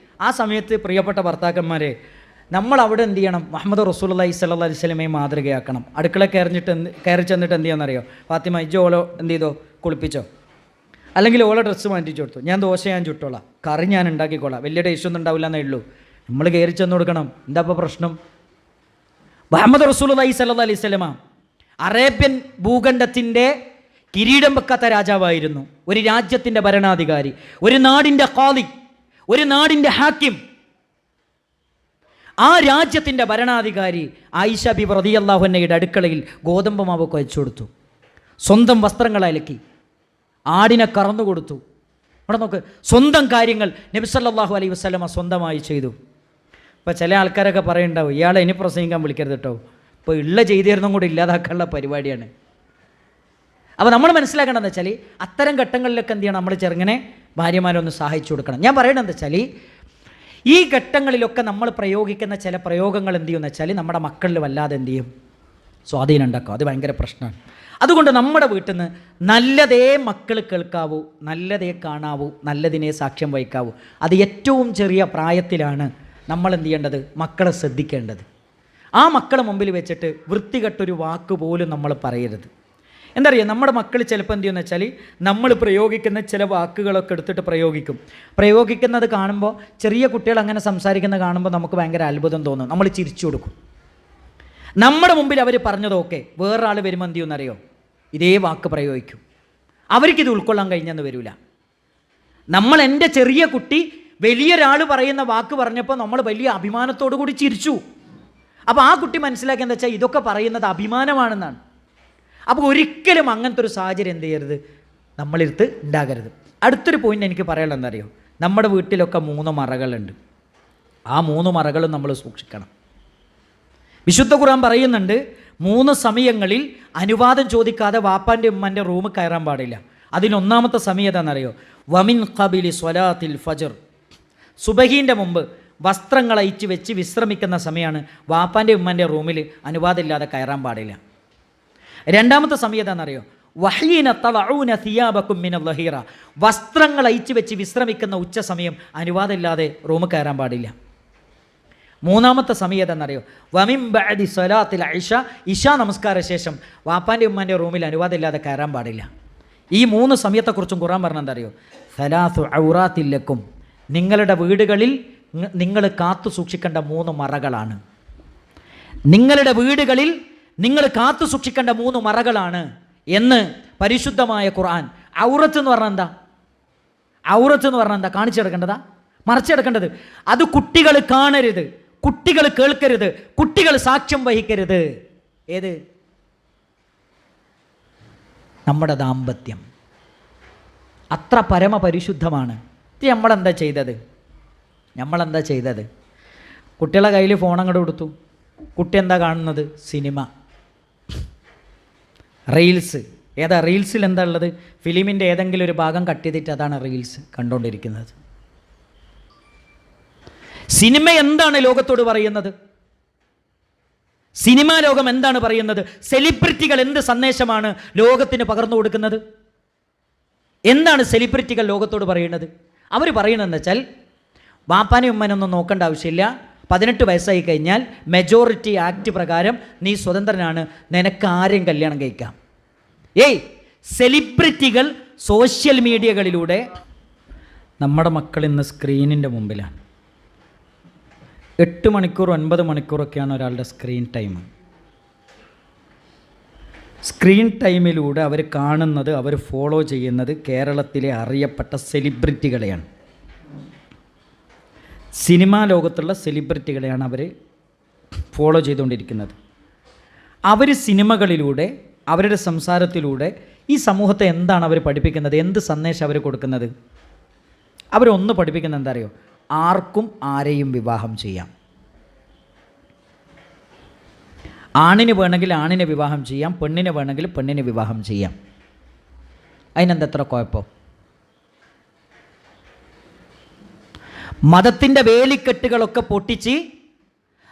ആ സമയത്ത് പ്രിയപ്പെട്ട ഭർത്താക്കന്മാരെ, നമ്മൾ അവിടെ എന്ത് ചെയ്യണം? മുഹമ്മദ് റസൂലുള്ളാഹി സ്വല്ലല്ലാഹി അലൈഹി വസല്ലമയെ മാതൃകയാക്കണം. അടുക്കള കയറി ചെന്നിട്ട് എന്ത് ചെയ്യാന്നറിയോ? ഫാത്തിമ ഇജ്ജ് ഓളോ എന്ത് ചെയ്തോ, കുളിപ്പിച്ചോ, അല്ലെങ്കിൽ ഓളോ ഡ്രസ്സ് മാറ്റിച്ചു കൊടുത്തു, ഞാൻ ദോശ ഞാൻ ചുട്ടോളാം, കറി ഞാൻ ഉണ്ടാക്കിക്കോളാം, വലിയ ടേസ്റ്റ് ഒന്നും ഉണ്ടാവില്ല എന്നേ ഉള്ളൂ. നമ്മൾ കയറി ചെന്ന് കൊടുക്കണം. എന്താ ഇപ്പോൾ പ്രശ്നം? മുഹമ്മദ് റസൂലുള്ളാഹി സ്വല്ലല്ലാഹി അലൈഹി വസല്ലമ അറേബ്യൻ ഭൂഖണ്ഡത്തിൻ്റെ കിരീടം വെക്കാത്ത രാജാവായിരുന്നു, ഒരു രാജ്യത്തിൻ്റെ ഭരണാധികാരി, ഒരു നാടിൻ്റെ ഖാദി, ഒരു നാടിൻ്റെ ഹാക്കിം. ആ രാജ്യത്തിൻ്റെ ഭരണാധികാരി ആയിഷ ബിബി റളിയല്ലാഹു അൻഹയുടെ അടുക്കളയിൽ ഗോതമ്പ് മാവ് കുഴച്ചു കൊടുത്തു, സ്വന്തം വസ്ത്രങ്ങൾ അലക്കി, ആടിനെ കറന്നു കൊടുത്തു. അവിടെ നോക്ക്, സ്വന്തം കാര്യങ്ങൾ നബി സല്ലല്ലാഹു അലൈഹി വസല്ലമ സ്വന്തമായി ചെയ്തു. ഇപ്പോൾ ചില ആൾക്കാരൊക്കെ പറയുന്നുണ്ടാവും, ഇയാളെ ഇനി പ്രസംഗിക്കാൻ വിളിക്കരുത് കേട്ടോ, ഇപ്പോൾ ഉള്ള ചെയ്തിരുന്നും കൂടി ഇല്ലാതാക്കാനുള്ള പരിപാടിയാണ്. അപ്പോൾ നമ്മൾ മനസ്സിലാക്കേണ്ടതെന്ന് വെച്ചാൽ, അത്തരം ഘട്ടങ്ങളിലൊക്കെ എന്ത് ചെയ്യണം? നമ്മൾ ചെറുങ്ങനെ ഭാര്യമാരൊന്ന് സഹായിച്ചു കൊടുക്കണം. ഞാൻ പറയണത് എന്താ വെച്ചാൽ, ഈ ഘട്ടങ്ങളിലൊക്കെ നമ്മൾ പ്രയോഗിക്കുന്ന ചില പ്രയോഗങ്ങൾ എന്ത് ചെയ്യുമെന്ന് വെച്ചാൽ നമ്മുടെ മക്കളിൽ വല്ലാതെ എന്ത് ചെയ്യും? സ്വാധീനം ഉണ്ടാക്കും. അത് ഭയങ്കര പ്രശ്നമാണ്. അതുകൊണ്ട് നമ്മുടെ വീട്ടിൽ നിന്ന് നല്ലതേ മക്കൾ കേൾക്കാവൂ, നല്ലതേ കാണാവൂ, നല്ലതിനെ സാക്ഷ്യം വഹിക്കാവൂ. അത് ഏറ്റവും ചെറിയ പ്രായത്തിലാണ് നമ്മൾ എന്ത് ചെയ്യേണ്ടത്? മക്കളെ ശ്രദ്ധിക്കേണ്ടത്. ആ മക്കളെ മുമ്പിൽ വെച്ചിട്ട് വൃത്തികെട്ടൊരു വാക്ക് പോലും നമ്മൾ പറയരുത്. എന്താ പറയുക, നമ്മുടെ മക്കൾ ചിലപ്പോൾ എന്ത് ചെയ്യുമെന്ന് വെച്ചാൽ നമ്മൾ പ്രയോഗിക്കുന്ന ചില വാക്കുകളൊക്കെ എടുത്തിട്ട് പ്രയോഗിക്കുന്നത് കാണുമ്പോൾ, ചെറിയ കുട്ടികൾ അങ്ങനെ സംസാരിക്കുന്നത് കാണുമ്പോൾ നമുക്ക് ഭയങ്കര അത്ഭുതം തോന്നും. നമ്മൾ ചിരിച്ചു കൊടുക്കും. നമ്മുടെ മുമ്പിൽ അവർ പറഞ്ഞതൊക്കെ വേറൊരാൾ വരുമ്പോൾ എന്ത് ചെയ്യുമെന്നറിയോ? ഇതേ വാക്ക് പ്രയോഗിക്കും. അവർക്കിത് ഉൾക്കൊള്ളാൻ കഴിഞ്ഞെന്ന് വരില്ല. നമ്മൾ എൻ്റെ ചെറിയ കുട്ടി വലിയൊരാൾ പറയുന്ന വാക്ക് പറഞ്ഞപ്പോൾ നമ്മൾ വലിയ അഭിമാനത്തോടു കൂടി ചിരിച്ചു. അപ്പോൾ ആ കുട്ടി മനസ്സിലാക്കിയെന്ന് വെച്ചാൽ ഇതൊക്കെ പറയുന്നത് അഭിമാനമാണെന്നാണ്. അപ്പോൾ ഒരിക്കലും അങ്ങനത്തെ ഒരു സാഹചര്യം എന്ത് ചെയ്യരുത്, നമ്മളിരുത്ത് ഉണ്ടാകരുത്. അടുത്തൊരു പോയിൻ്റ് എനിക്ക് പറയാനുള്ളത് എന്തറിയോ, നമ്മുടെ വീട്ടിലൊക്കെ 3 മറകളുണ്ട്. ആ 3 മറകളും നമ്മൾ സൂക്ഷിക്കണം. വിശുദ്ധ ഖുർആൻ പറയുന്നുണ്ട് 3 സമയങ്ങളിൽ അനുവാദം ചോദിക്കാതെ വാപ്പാൻ്റെ ഉമ്മൻ്റെ റൂമിൽ കയറാൻ പാടില്ല. അതിലൊന്നാമത്തെ സമയം ഏതാണെന്നറിയോ, വമിൻ ഖബിലി സ്വലാത്തിൽ ഫജർ, സുബഹീൻ്റെ മുമ്പ് വസ്ത്രങ്ങൾ അയച്ച് വെച്ച് വിശ്രമിക്കുന്ന സമയമാണ് വാപ്പാൻ്റെ ഉമ്മൻ്റെ റൂമിൽ അനുവാദമില്ലാതെ കയറാൻ പാടില്ല. രണ്ടാമത്തെ സമയം ഏതാണെന്നറിയോ, വഹീന തളഊന സിയാബക്കും മിനൽ ലഹീറ, വസ്ത്രങ്ങൾ അയച്ച് വെച്ച് വിശ്രമിക്കുന്ന ഉച്ച സമയം അനുവാദമില്ലാതെ റൂമിൽ കയറാൻ പാടില്ല. മൂന്നാമത്തെ സമയം ഏതാണെന്നറിയോ, വമിൻ ബഅദി സ്വലാത്തിൽ ഇഷ നമസ്കാര ശേഷം വാപ്പാൻ്റെ ഉമ്മാൻ്റെ റൂമിൽ അനുവാദമില്ലാതെ കയറാൻ പാടില്ല. ഈ 3 സമയത്തെക്കുറിച്ചും ഖുർആൻ പറഞ്ഞെന്തറിയോ, സലാസു ഔറാത്തില്ലക്കും, നിങ്ങളുടെ വീടുകളിൽ നിങ്ങൾ കാത്തു സൂക്ഷിക്കേണ്ട 3 മറകളാണ്. നിങ്ങളുടെ വീടുകളിൽ നിങ്ങൾ കാത്തു സൂക്ഷിക്കേണ്ട 3 മറകളാണ് എന്ന് പരിശുദ്ധമായ ഖുർആൻ. ഔറത്ത് എന്ന് പറഞ്ഞാൽ എന്താ? ഔറത്ത് എന്ന് പറഞ്ഞാൽ എന്താ? കാണിച്ചെടുക്കേണ്ടതാ, മറച്ചെടുക്കേണ്ടത്. അത് കുട്ടികൾ കാണരുത്, കുട്ടികൾ കേൾക്കരുത്, കുട്ടികൾ സാക്ഷ്യം വഹിക്കരുത്. ഏത്? നമ്മുടെ ദാമ്പത്യം അത്ര പരമപരിശുദ്ധമാണ്. നമ്മളെന്താ ചെയ്തത്? കുട്ടികളെ കയ്യിൽ ഫോൺ അങ്ങോട്ട് കൊടുത്തു. കുട്ടി എന്താ കാണുന്നത്? Cinema, reels. ഏതാ റീൽസിൽ എന്താ ഉള്ളത്? ഫിലിമിൻ്റെ ഏതെങ്കിലും ഒരു ഭാഗം കട്ട് ചെയ്തിട്ട് അതാണ് റീൽസ് കണ്ടുകൊണ്ടിരിക്കുന്നത്. സിനിമ എന്താണ് ലോകത്തോട് പറയുന്നത്? സിനിമാ ലോകം എന്താണ് പറയുന്നത്? സെലിബ്രിറ്റികൾ എന്ത് സന്ദേശമാണ് ലോകത്തിന് പകർന്നു കൊടുക്കുന്നത്? എന്താണ് സെലിബ്രിറ്റികൾ ലോകത്തോട് പറയുന്നത്? അവർ പറയുന്നതെന്ന് വെച്ചാൽ ബാപ്പാനെയും ഉമ്മനൊന്നും നോക്കേണ്ട ആവശ്യമില്ല, 18 വയസ്സായി കഴിഞ്ഞാൽ മെജോറിറ്റി ആക്ട് പ്രകാരം നീ സ്വതന്ത്രനാണ്, നിനക്ക് ആരെയും കല്യാണം കഴിക്കാം. സെലിബ്രിറ്റികൾ സോഷ്യൽ മീഡിയകളിലൂടെ, നമ്മുടെ മക്കൾ ഇന്ന് സ്ക്രീനിൻ്റെ മുമ്പിലാണ്. 8 മണിക്കൂർ 9 മണിക്കൂറൊക്കെയാണ് ഒരാളുടെ സ്ക്രീൻ ടൈം. സ്ക്രീൻ ടൈമിലൂടെ അവർ കാണുന്നത്, അവർ ഫോളോ ചെയ്യുന്നത് കേരളത്തിലെ അറിയപ്പെട്ട സെലിബ്രിറ്റികളെയാണ്. സിനിമാ ലോകത്തുള്ള സെലിബ്രിറ്റികളെയാണ് അവർ ഫോളോ ചെയ്തുകൊണ്ടിരിക്കുന്നത്. അവർ സിനിമകളിലൂടെ, അവരുടെ സംസാരത്തിലൂടെ ഈ സമൂഹത്തെ എന്താണ് അവർ പഠിപ്പിക്കുന്നത്? എന്ത് സന്ദേശം അവർ കൊടുക്കുന്നത്? അവരൊന്ന് പഠിപ്പിക്കുന്നത് എന്താ അറിയോ? ആർക്കും ആരെയും വിവാഹം ചെയ്യാം. ആണിന് വേണമെങ്കിൽ ആണിനെ വിവാഹം ചെയ്യാം, പെണ്ണിന് വേണമെങ്കിൽ പെണ്ണിനെ വിവാഹം ചെയ്യാം. അതിനെന്തെത്ര കുഴപ്പം? മതത്തിൻ്റെ വേലിക്കെട്ടുകളൊക്കെ പൊട്ടിച്ച്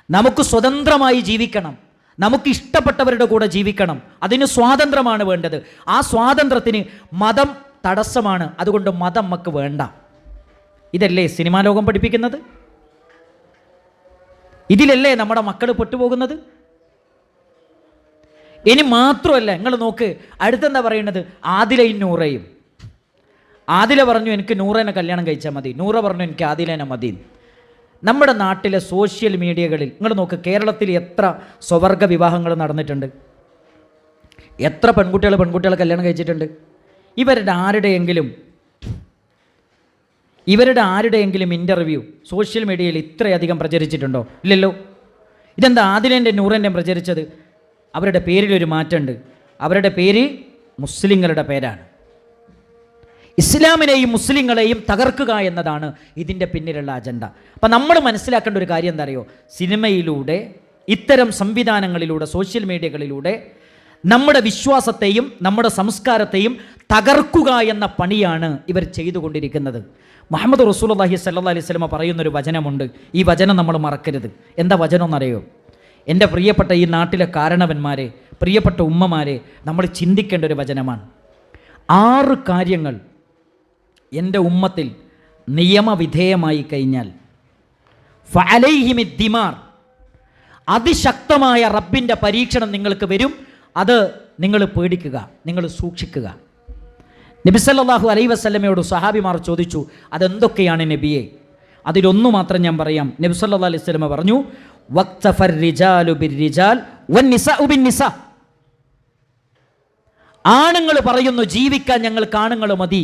നമുക്ക് സ്വതന്ത്രമായി ജീവിക്കണം, നമുക്ക് ഇഷ്ടപ്പെട്ടവരുടെ കൂടെ ജീവിക്കണം, അതിന് സ്വാതന്ത്ര്യമാണ് വേണ്ടത്. ആ സ്വാതന്ത്ര്യത്തിന് മതം തടസ്സമാണ്, അതുകൊണ്ട് മതം നമുക്ക് വേണ്ട. ഇതല്ലേ സിനിമാ ലോകം പഠിപ്പിക്കുന്നത്? ഇതിലല്ലേ നമ്മുടെ മക്കൾ പെട്ടുപോകുന്നത്? ഇനി മാത്രമല്ല, നിങ്ങൾ നോക്ക്, അടുത്തെന്താ പറയുന്നത്? ആദിലയും നൂറയും. ആദില പറഞ്ഞു എനിക്ക് നൂറേനെ കല്യാണം കഴിച്ചാൽ മതി, നൂറ പറഞ്ഞു എനിക്ക് ആദിലേനെ മതി. നമ്മുടെ നാട്ടിലെ സോഷ്യൽ മീഡിയകളിൽ നിങ്ങൾ നോക്ക്, കേരളത്തിൽ എത്ര സ്വവർഗ വിവാഹങ്ങൾ നടന്നിട്ടുണ്ട്, എത്ര പെൺകുട്ടികളെ കല്യാണം കഴിച്ചിട്ടുണ്ട്. ഇവരുടെ ആരുടെയെങ്കിലും ഇൻ്റർവ്യൂ സോഷ്യൽ മീഡിയയിൽ ഇത്രയധികം പ്രചരിച്ചിട്ടുണ്ടോ? ഇല്ലല്ലോ. ഇതെന്താ ആദിലേൻ്റെയും നൂറേൻ്റെയും പ്രചരിച്ചത്? അവരുടെ പേരിലൊരു മാറ്റമുണ്ട്. അവരുടെ പേര് മുസ്ലിങ്ങളുടെ പേരാണ്. ഇസ്ലാമിനെയും മുസ്ലിങ്ങളെയും തകർക്കുക എന്നതാണ് ഇതിൻ്റെ പിന്നിലുള്ള അജണ്ട. അപ്പം നമ്മൾ മനസ്സിലാക്കേണ്ട ഒരു കാര്യം എന്താ അറിയോ? സിനിമയിലൂടെ, ഇത്തരം സംവിധാനങ്ങളിലൂടെ, സോഷ്യൽ മീഡിയകളിലൂടെ നമ്മുടെ വിശ്വാസത്തെയും നമ്മുടെ സംസ്കാരത്തെയും തകർക്കുക എന്ന പണിയാണ് ഇവർ ചെയ്തുകൊണ്ടിരിക്കുന്നത്. മുഹമ്മദ് റസൂലുള്ളാഹി സ്വല്ലല്ലാഹി അലൈഹി വസല്ലം പറയുന്നൊരു വചനമുണ്ട്. ഈ വചനം നമ്മൾ മറക്കരുത്. എന്താ വചനം എന്നറിയോ? എൻ്റെ പ്രിയപ്പെട്ട ഈ നാട്ടിലെ കാരണവന്മാരെ, പ്രിയപ്പെട്ട ഉമ്മമാരെ, നമ്മൾ ചിന്തിക്കേണ്ട ഒരു വചനമാണ്. 6 കാര്യങ്ങൾ എൻ്റെ ഉമ്മത്തിൽ നിയമവിധേയമായി കഴിഞ്ഞാൽ ഫഅലൈഹിമിദ്ദിമാർ, അതിശക്തമായ റബ്ബിൻ്റെ പരീക്ഷണം നിങ്ങൾക്ക് വരും. അത് നിങ്ങൾ പേടിക്കുക, നിങ്ങൾ സൂക്ഷിക്കുക. നബി സല്ലല്ലാഹു അലൈഹി വസല്ലമയോട് സ്വഹാബിമാർ ചോദിച്ചു, അതെന്തൊക്കെയാണ് നബിയെ? അതിലൊന്നു മാത്രം ഞാൻ പറയാം. നബി സല്ലല്ലാഹു അലൈഹി വസല്ലമ പറഞ്ഞു, വഖ്തഫർ റിജാലു ബിർരിജാൽ വന്നിസാഉ ബിന്നിസാ. ആണുങ്ങൾ പറയുന്നു ജീവിക്കാൻ ഞങ്ങൾക്ക് ആണുങ്ങൾ മതി,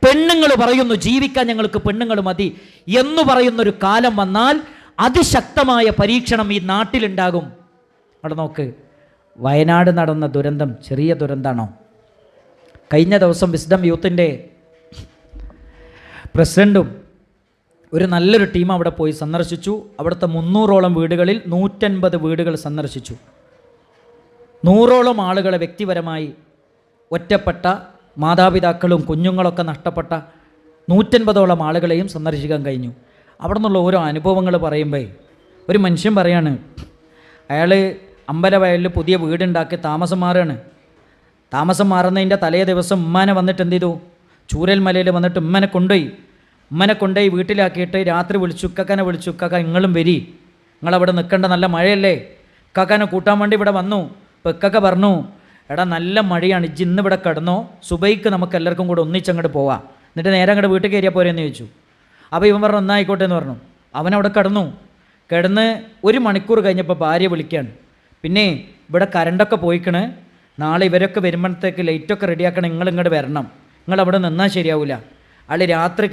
പെണ്ണുങ്ങൾ പറയുന്നു ജീവിക്കാൻ ഞങ്ങൾക്ക് പെണ്ണുങ്ങൾ മതി എന്ന് പറയുന്നൊരു കാലം വന്നാൽ അതിശക്തമായ പരീക്ഷണം ഈ നാട്ടിലുണ്ടാകും. അവിടെ നോക്ക്, വയനാട് നടന്ന ദുരന്തം ചെറിയ ദുരന്തമാണോ? കഴിഞ്ഞ ദിവസം വിസ്ഡം യൂത്തിൻ്റെ പ്രസിഡൻറ്റും ഒരു നല്ലൊരു ടീം അവിടെ പോയി സന്ദർശിച്ചു. അവിടുത്തെ 300ഓളം വീടുകളിൽ 150 വീടുകൾ സന്ദർശിച്ചു. 100ഓളം ആളുകളെ വ്യക്തിപരമായി ഒറ്റപ്പെട്ട മാതാപിതാക്കളും കുഞ്ഞുങ്ങളൊക്കെ നഷ്ടപ്പെട്ട 150ഓളം ആളുകളെയും സന്ദർശിക്കാൻ കഴിഞ്ഞു. അവിടെ നിന്നുള്ള ഓരോ അനുഭവങ്ങൾ പറയുമ്പോൾ ഒരു മനുഷ്യൻ പറയാണ്, അയാൾ അമ്പലവയലിൽ പുതിയ വീടുണ്ടാക്കി താമസം മാറുകയാണ്. താമസം മാറുന്നതിൻ്റെ തലേ ദിവസം ഉമ്മാനെ വന്നിട്ട് എന്ത് ചെയ്തു, ചൂരൽ മലയിൽ വന്നിട്ട് ഉമ്മനെ കൊണ്ടുപോയി വീട്ടിലാക്കിയിട്ട് രാത്രി വിളിച്ചു, ഇക്കാക്കാനെ വിളിച്ചു, ഇക്കാക്ക നിങ്ങളും വരി, നിങ്ങളവിടെ നിൽക്കേണ്ട, നല്ല മഴയല്ലേ. ഇക്കാക്കാനെ കൂട്ടാൻ വേണ്ടി ഇവിടെ വന്നു. ഇപ്പോൾ ഇക്കാക്ക പറഞ്ഞു, എടാ നല്ല മഴയാണ്, ഇജ്ജ് ഇന്ന് ഇവിടെ കിടന്നോ, സുബൈക്ക് നമുക്ക് എല്ലാവർക്കും കൂടെ ഒന്നിച്ചങ്ങോട്ട് പോവാം, എന്നിട്ട് നേരെ അങ്ങോട്ട് വീട്ടിൽ കയറിയാൽ പോരെന്ന് ചോദിച്ചു. അപ്പോൾ ഇവൻ പറഞ്ഞു ഒന്നായിക്കോട്ടെ എന്ന് പറഞ്ഞു. അവനവിടെ കിടന്നു. 1 മണിക്കൂർ കഴിഞ്ഞപ്പോൾ ഭാര്യ വിളിക്കുകയാണ്, പിന്നെ ഇവിടെ കറണ്ടൊക്കെ പോയിക്കണ്, നാളെ ഇവരൊക്കെ വരുമ്പോഴത്തേക്ക് ലൈറ്റൊക്കെ റെഡിയാക്കണം, നിങ്ങളിങ്ങോട്ട് വരണം, നിങ്ങളവിടെ നിന്നാൽ ശരിയാവില്ല. അയാൾ രാത്രി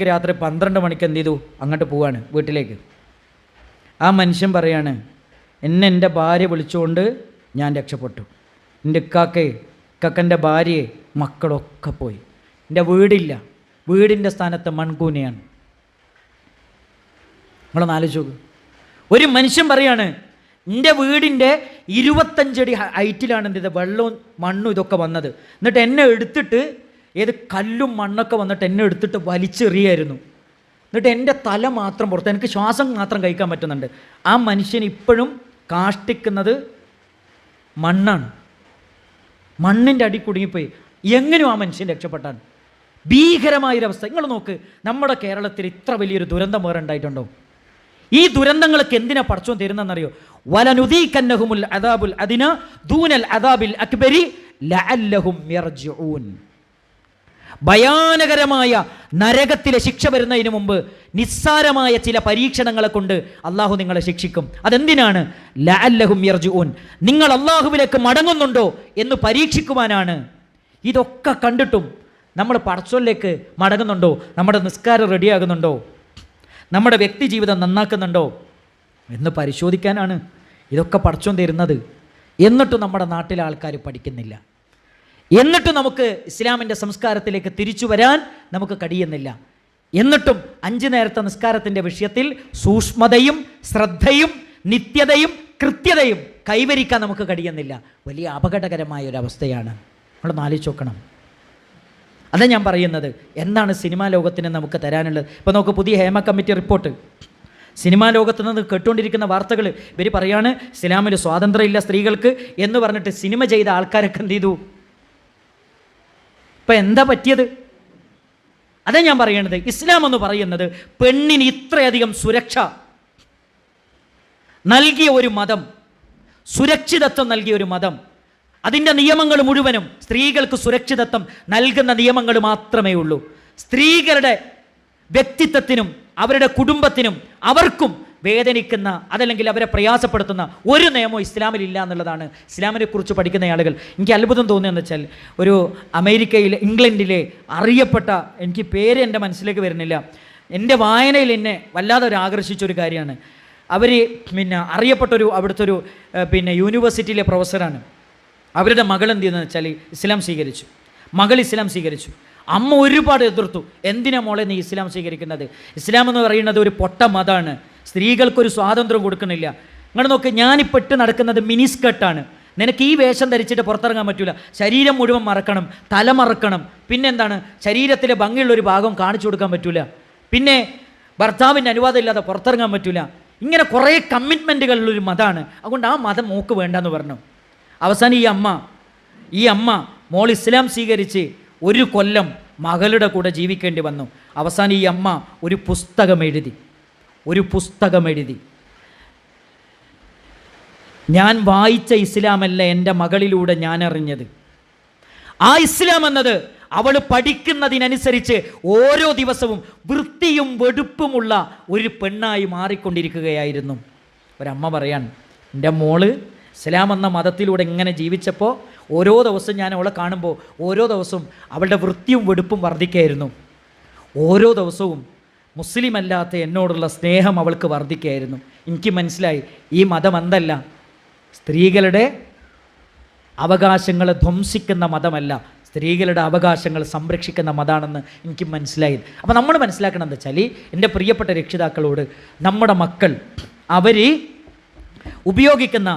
12 മണിക്ക് എന്ത് ചെയ്തു, അങ്ങോട്ട് പോവാണ് വീട്ടിലേക്ക്. ആ മനുഷ്യൻ പറയാണ്, എൻ്റെ ഭാര്യ വിളിച്ചുകൊണ്ട് ഞാൻ രക്ഷപ്പെട്ടു, എൻ്റെ ഇക്കാക്കൻ്റെ ഭാര്യയെ മക്കളൊക്കെ പോയി, എൻ്റെ വീടില്ല, വീടിൻ്റെ സ്ഥാനത്ത് മൺകൂനയാണ്. നിങ്ങളൊന്ന് ആലോചിച്ച് നോക്ക്. ഒരു മനുഷ്യൻ പറയാണ്, എൻ്റെ വീടിൻ്റെ 25 അടി ഹൈറ്റിലാണ് എന്ത് ചെയ്തത്, വെള്ളവും മണ്ണും ഇതൊക്കെ വന്നത്, എന്നിട്ട് എന്നെ എടുത്തിട്ട് കല്ലും മണ്ണൊക്കെ വന്നിട്ട് എന്നെ എടുത്തിട്ട് വലിച്ചെറിയായിരുന്നു, എന്നിട്ട് എൻ്റെ തല മാത്രം പുറത്ത്, എനിക്ക് ശ്വാസം മാത്രം കഴിക്കാൻ പറ്റുന്നുണ്ട്. ആ മനുഷ്യൻ ഇപ്പോഴും കാഷ്ടിക്കുന്നത് മണ്ണാണ്, മണ്ണിൻ്റെ അടി കുടുങ്ങിപ്പോയി. എങ്ങനെയും ആ മനുഷ്യൻ രക്ഷപ്പെട്ടാണ്. ഭീകരമായൊരവസ്ഥ. നിങ്ങൾ നോക്ക്, നമ്മുടെ കേരളത്തിൽ ഇത്ര വലിയൊരു ദുരന്തം വേറെ ഉണ്ടായിട്ടുണ്ടോ? ഈ ദുരന്തങ്ങൾക്ക് എന്തിനാ പടച്ചോൻ തരുന്നതെന്നറിയോ? വലനുദീകന്നഹുമുൽ അദാബുൽ അദിന ദൂനൽ അദാബിൽ അക്ബരി ലഅല്ലഹും യർജിഊൻ. ഭയാനകരമായ നരകത്തിലെ ശിക്ഷ വരുന്നതിന് മുമ്പ് നിസ്സാരമായ ചില പരീക്ഷണങ്ങളെ കൊണ്ട് അള്ളാഹു നിങ്ങളെ ശിക്ഷിക്കും. അതെന്തിനാണ്? ലഅല്ലഹും യർജിഊൻ, നിങ്ങൾ അള്ളാഹുവിലേക്ക് മടങ്ങുന്നുണ്ടോ എന്ന് പരീക്ഷിക്കുവാനാണ്. ഇതൊക്കെ കണ്ടിട്ടും നമ്മൾ പടച്ചോനിലേക്ക് മടങ്ങുന്നുണ്ടോ? നമ്മുടെ നിസ്കാരം റെഡിയാകുന്നുണ്ടോ? നമ്മുടെ വ്യക്തി ജീവിതം നന്നാക്കുന്നുണ്ടോ എന്ന് പരിശോധിക്കാനാണ് ഇതൊക്കെ പടച്ചോൻ തരുന്നത്. എന്നിട്ടും നമ്മുടെ നാട്ടിലെ ആൾക്കാർ പഠിക്കുന്നില്ല. എന്നിട്ടും നമുക്ക് ഇസ്ലാമിൻ്റെ സംസ്കാരത്തിലേക്ക് തിരിച്ചു വരാൻ നമുക്ക് കഴിയുന്നില്ല. എന്നിട്ടും 5 നേരത്തെ നിസ്കാരത്തിൻ്റെ വിഷയത്തിൽ സൂക്ഷ്മതയും ശ്രദ്ധയും നിത്യതയും കൃത്യതയും കൈവരിക്കാൻ നമുക്ക് കഴിയുന്നില്ല. വലിയ അപകടകരമായ ഒരവസ്ഥയാണ്. നമ്മളൊന്ന് ആലോചിച്ച് നോക്കണം. അതാ ഞാൻ പറയുന്നത്, എന്താണ് സിനിമാ ലോകത്തിന് നമുക്ക് തരാനുള്ളത്? ഇപ്പോൾ നമുക്ക് പുതിയ ഹേമ കമ്മിറ്റി റിപ്പോർട്ട്, സിനിമാ ലോകത്ത് നിന്ന് കേട്ടുകൊണ്ടിരിക്കുന്ന വാർത്തകൾ, ഇവർ പറയാണ് ഇസ്ലാമിൽ സ്വാതന്ത്ര്യമില്ല സ്ത്രീകൾക്ക് എന്ന് പറഞ്ഞിട്ട് സിനിമ ചെയ്ത ആൾക്കാരൊക്കെ എന്ത് ചെയ്തു? ഇപ്പം എന്താ പറ്റിയത്? അതാ ഞാൻ പറയണത്. ഇസ്ലാം എന്ന് പറയുന്നത് പെണ്ണിന് ഇത്രയധികം സുരക്ഷ നൽകിയ ഒരു മതം, സുരക്ഷിതത്വം നൽകിയ ഒരു മതം. അതിൻ്റെ നിയമങ്ങൾ മുഴുവനും സ്ത്രീകൾക്ക് സുരക്ഷിതത്വം നൽകുന്ന നിയമങ്ങൾ മാത്രമേ ഉള്ളൂ. സ്ത്രീകളുടെ വ്യക്തിത്വത്തിനും അവരുടെ കുടുംബത്തിനും അവർക്കും വേദനിക്കുന്ന അതല്ലെങ്കിൽ അവരെ പ്രയാസപ്പെടുത്തുന്ന ഒരു നിയമവും ഇസ്ലാമിലില്ല എന്നുള്ളതാണ് ഇസ്ലാമിനെ കുറിച്ച് പഠിക്കുന്ന ആളുകൾ. എനിക്ക് അത്ഭുതം തോന്നിയെന്ന് വെച്ചാൽ, ഒരു അമേരിക്കയിലെ ഇംഗ്ലണ്ടിലെ അറിയപ്പെട്ട, എനിക്ക് പേര് എൻ്റെ മനസ്സിലേക്ക് വരുന്നില്ല, എൻ്റെ വായനയിൽ എന്നെ വല്ലാതെ ഒരു ആകർഷിച്ചൊരു കാര്യമാണ്. അവർ അറിയപ്പെട്ടൊരു അവിടുത്തെ ഒരു യൂണിവേഴ്സിറ്റിയിലെ പ്രൊഫസറാണ്. അവരുടെ മകൾ എന്ത് ചെയ്യുന്നതെന്ന് വെച്ചാൽ മകൾ ഇസ്ലാം സ്വീകരിച്ചു. അമ്മ ഒരുപാട് എതിർത്തു. എന്തിനാ മോളെ നീ ഇസ്ലാം സ്വീകരിക്കുന്നത്? ഇസ്ലാം എന്ന് പറയുന്നത് ഒരു പൊട്ട മതമാണ്, സ്ത്രീകൾക്കൊരു സ്വാതന്ത്ര്യം കൊടുക്കുന്നില്ല. നിങ്ങൾ നോക്ക്, ഞാനിപ്പോൾ ഇട്ട് നടക്കുന്നത് മിനി സ്കർട്ടാണ്, നിനക്ക് ഈ വേഷം ധരിച്ചിട്ട് പുറത്തിറങ്ങാൻ പറ്റില്ല, ശരീരം മുഴുവൻ മറക്കണം, തല മറക്കണം, പിന്നെന്താണ് ശരീരത്തിലെ ഭംഗിയുള്ളൊരു ഭാഗം കാണിച്ചു കൊടുക്കാൻ പറ്റില്ല, പിന്നെ ഭർത്താവിൻ്റെ അനുവാദം ഇല്ലാതെ പുറത്തിറങ്ങാൻ പറ്റില്ല. ഇങ്ങനെ കുറേ കമ്മിറ്റ്മെൻറ്റുകളുള്ളൊരു മതമാണ്. അതുകൊണ്ട് ആ മതം മോക്ക് വേണ്ടെന്ന് പറഞ്ഞു. അവസാനം ഈ അമ്മ മോൾ ഇസ്ലാം സ്വീകരിച്ച് 1 കൊല്ലം മകളുടെ കൂടെ ജീവിക്കേണ്ടി വന്നു. അവസാനം ഈ അമ്മ ഒരു പുസ്തകം എഴുതി, ഞാൻ വായിച്ച ഇസ്ലാമല്ല എൻ്റെ മകളിലൂടെ ഞാൻ അറിഞ്ഞത്. ആ ഇസ്ലാം എന്നത് അവൾ പഠിക്കുന്നതിനനുസരിച്ച് ഓരോ ദിവസവും വൃത്തിയും വെടുപ്പുമുള്ള ഒരു പെണ്ണായി മാറിക്കൊണ്ടിരിക്കുകയായിരുന്നു. ഒരമ്മ പറയാൻ, എൻ്റെ മോള് ഇസ്ലാം എന്ന മതത്തിലൂടെ ഇങ്ങനെ ജീവിച്ചപ്പോൾ ഓരോ ദിവസവും ഞാൻ അവളെ കാണുമ്പോൾ ഓരോ ദിവസവും അവളുടെ വൃത്തിയും വെടുപ്പും വർദ്ധിക്കുകയായിരുന്നു. ഓരോ ദിവസവും മുസ്ലിം അല്ലാത്ത എന്നോടുള്ള സ്നേഹം അവൾക്ക് വർദ്ധിക്കുകയായിരുന്നു. എനിക്ക് മനസ്സിലായി, ഈ മതം എന്തല്ല, സ്ത്രീകളുടെ അവകാശങ്ങളെ ധ്വംസിക്കുന്ന മതമല്ല, സ്ത്രീകളുടെ അവകാശങ്ങൾ സംരക്ഷിക്കുന്ന മതമാണെന്ന് എനിക്ക് മനസ്സിലായി. അപ്പോൾ നമ്മൾ മനസ്സിലാക്കണം എന്താ വെച്ചാൽ, എൻ്റെ പ്രിയപ്പെട്ട രക്ഷിതാക്കളോട് നമ്മുടെ മക്കൾ അവർ ഉപയോഗിക്കുന്ന,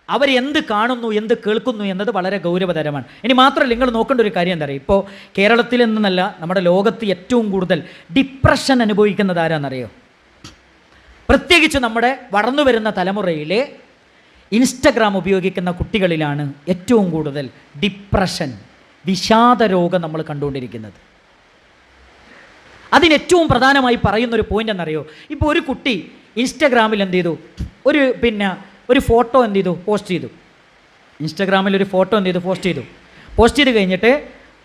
അവരെന്ത് കാണുന്നു, എന്ത് കേൾക്കുന്നു എന്നത് വളരെ ഗൗരവതരമാണ്. ഇനി മാത്രമല്ല, നിങ്ങൾ നോക്കേണ്ട ഒരു കാര്യം എന്താ പറയുക, ഇപ്പോൾ കേരളത്തിൽ നിന്നല്ല നമ്മുടെ ലോകത്ത് ഏറ്റവും കൂടുതൽ ഡിപ്രഷൻ അനുഭവിക്കുന്നത് ആരാന്നറിയോ? പ്രത്യേകിച്ച് നമ്മുടെ വളർന്നു വരുന്ന തലമുറയിലെ ഇൻസ്റ്റഗ്രാം ഉപയോഗിക്കുന്ന കുട്ടികളിലാണ് ഏറ്റവും കൂടുതൽ ഡിപ്രഷൻ, വിഷാദ രോഗം നമ്മൾ കണ്ടുകൊണ്ടിരിക്കുന്നത്. അതിനേറ്റവും പ്രധാനമായി പറയുന്നൊരു പോയിൻ്റ് എന്നറിയോ? ഇപ്പോൾ ഒരു കുട്ടി ഇൻസ്റ്റഗ്രാമിൽ എന്ത് ചെയ്തു, ഒരു ഫോട്ടോ എന്ത് ചെയ്തു, പോസ്റ്റ് ചെയ്തു. ഇൻസ്റ്റഗ്രാമിൽ ഒരു ഫോട്ടോ എന്ത് ചെയ്തു, പോസ്റ്റ് ചെയ്ത് കഴിഞ്ഞിട്ട്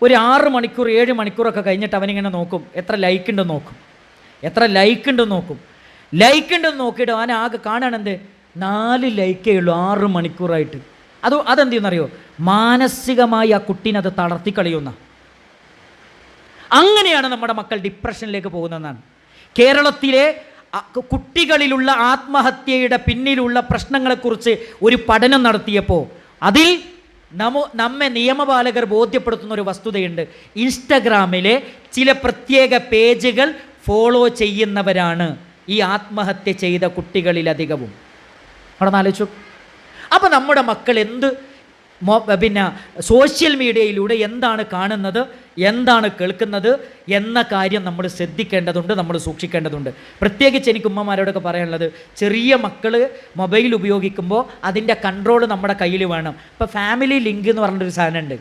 ഒരു 6 മണിക്കൂർ 7 മണിക്കൂറൊക്കെ കഴിഞ്ഞിട്ട് അവനിങ്ങനെ നോക്കും, എത്ര ലൈക്ക് ഉണ്ടെന്ന് നോക്കും. ലൈക്ക് ഉണ്ടെന്ന് നോക്കിയിട്ട് അവൻ ആകെ കാണാണെന്ത്, 4 ലൈക്കേ ഉള്ളൂ 6 മണിക്കൂറായിട്ട്. അതെന്ത് ചെയ്യുന്നറിയോ? മാനസികമായി ആ കുട്ടീനെ അത് തളർത്തിക്കളിയുന്ന. അങ്ങനെയാണ് നമ്മുടെ മക്കൾ ഡിപ്രഷനിലേക്ക് പോകുന്നതെന്നാണ്. കേരളത്തിലെ കുട്ടികളിലുള്ള ആത്മഹത്യയുടെ പിന്നിലുള്ള പ്രശ്നങ്ങളെക്കുറിച്ച് ഒരു പഠനം നടത്തിയപ്പോൾ അതിൽ നമ്മെ നിയമപാലകർ ബോധ്യപ്പെടുത്തുന്ന ഒരു വസ്തുതയുണ്ട്. ഇൻസ്റ്റഗ്രാമിലെ ചില പ്രത്യേക പേജുകൾ ഫോളോ ചെയ്യുന്നവരാണ് ഈ ആത്മഹത്യ ചെയ്ത കുട്ടികളിലധികവും. അവിടെ നിന്ന് ആലോചിച്ചു. അപ്പോൾ നമ്മുടെ മക്കൾ സോഷ്യൽ മീഡിയയിലൂടെ എന്താണ് കാണുന്നത്, എന്താണ് കേൾക്കുന്നത് എന്ന കാര്യം നമ്മൾ ശ്രദ്ധിക്കേണ്ടതുണ്ട്, നമ്മൾ സൂക്ഷിക്കേണ്ടതുണ്ട്. പ്രത്യേകിച്ച് എനിക്ക് ഉമ്മമാരോടൊക്കെ പറയാനുള്ളത്, ചെറിയ മക്കൾ മൊബൈൽ ഉപയോഗിക്കുമ്പോൾ അതിൻ്റെ കൺട്രോൾ നമ്മുടെ കയ്യിൽ വേണം. ഇപ്പോൾ ഫാമിലി ലിങ്ക് എന്ന് പറഞ്ഞൊരു സാധനമുണ്ട്.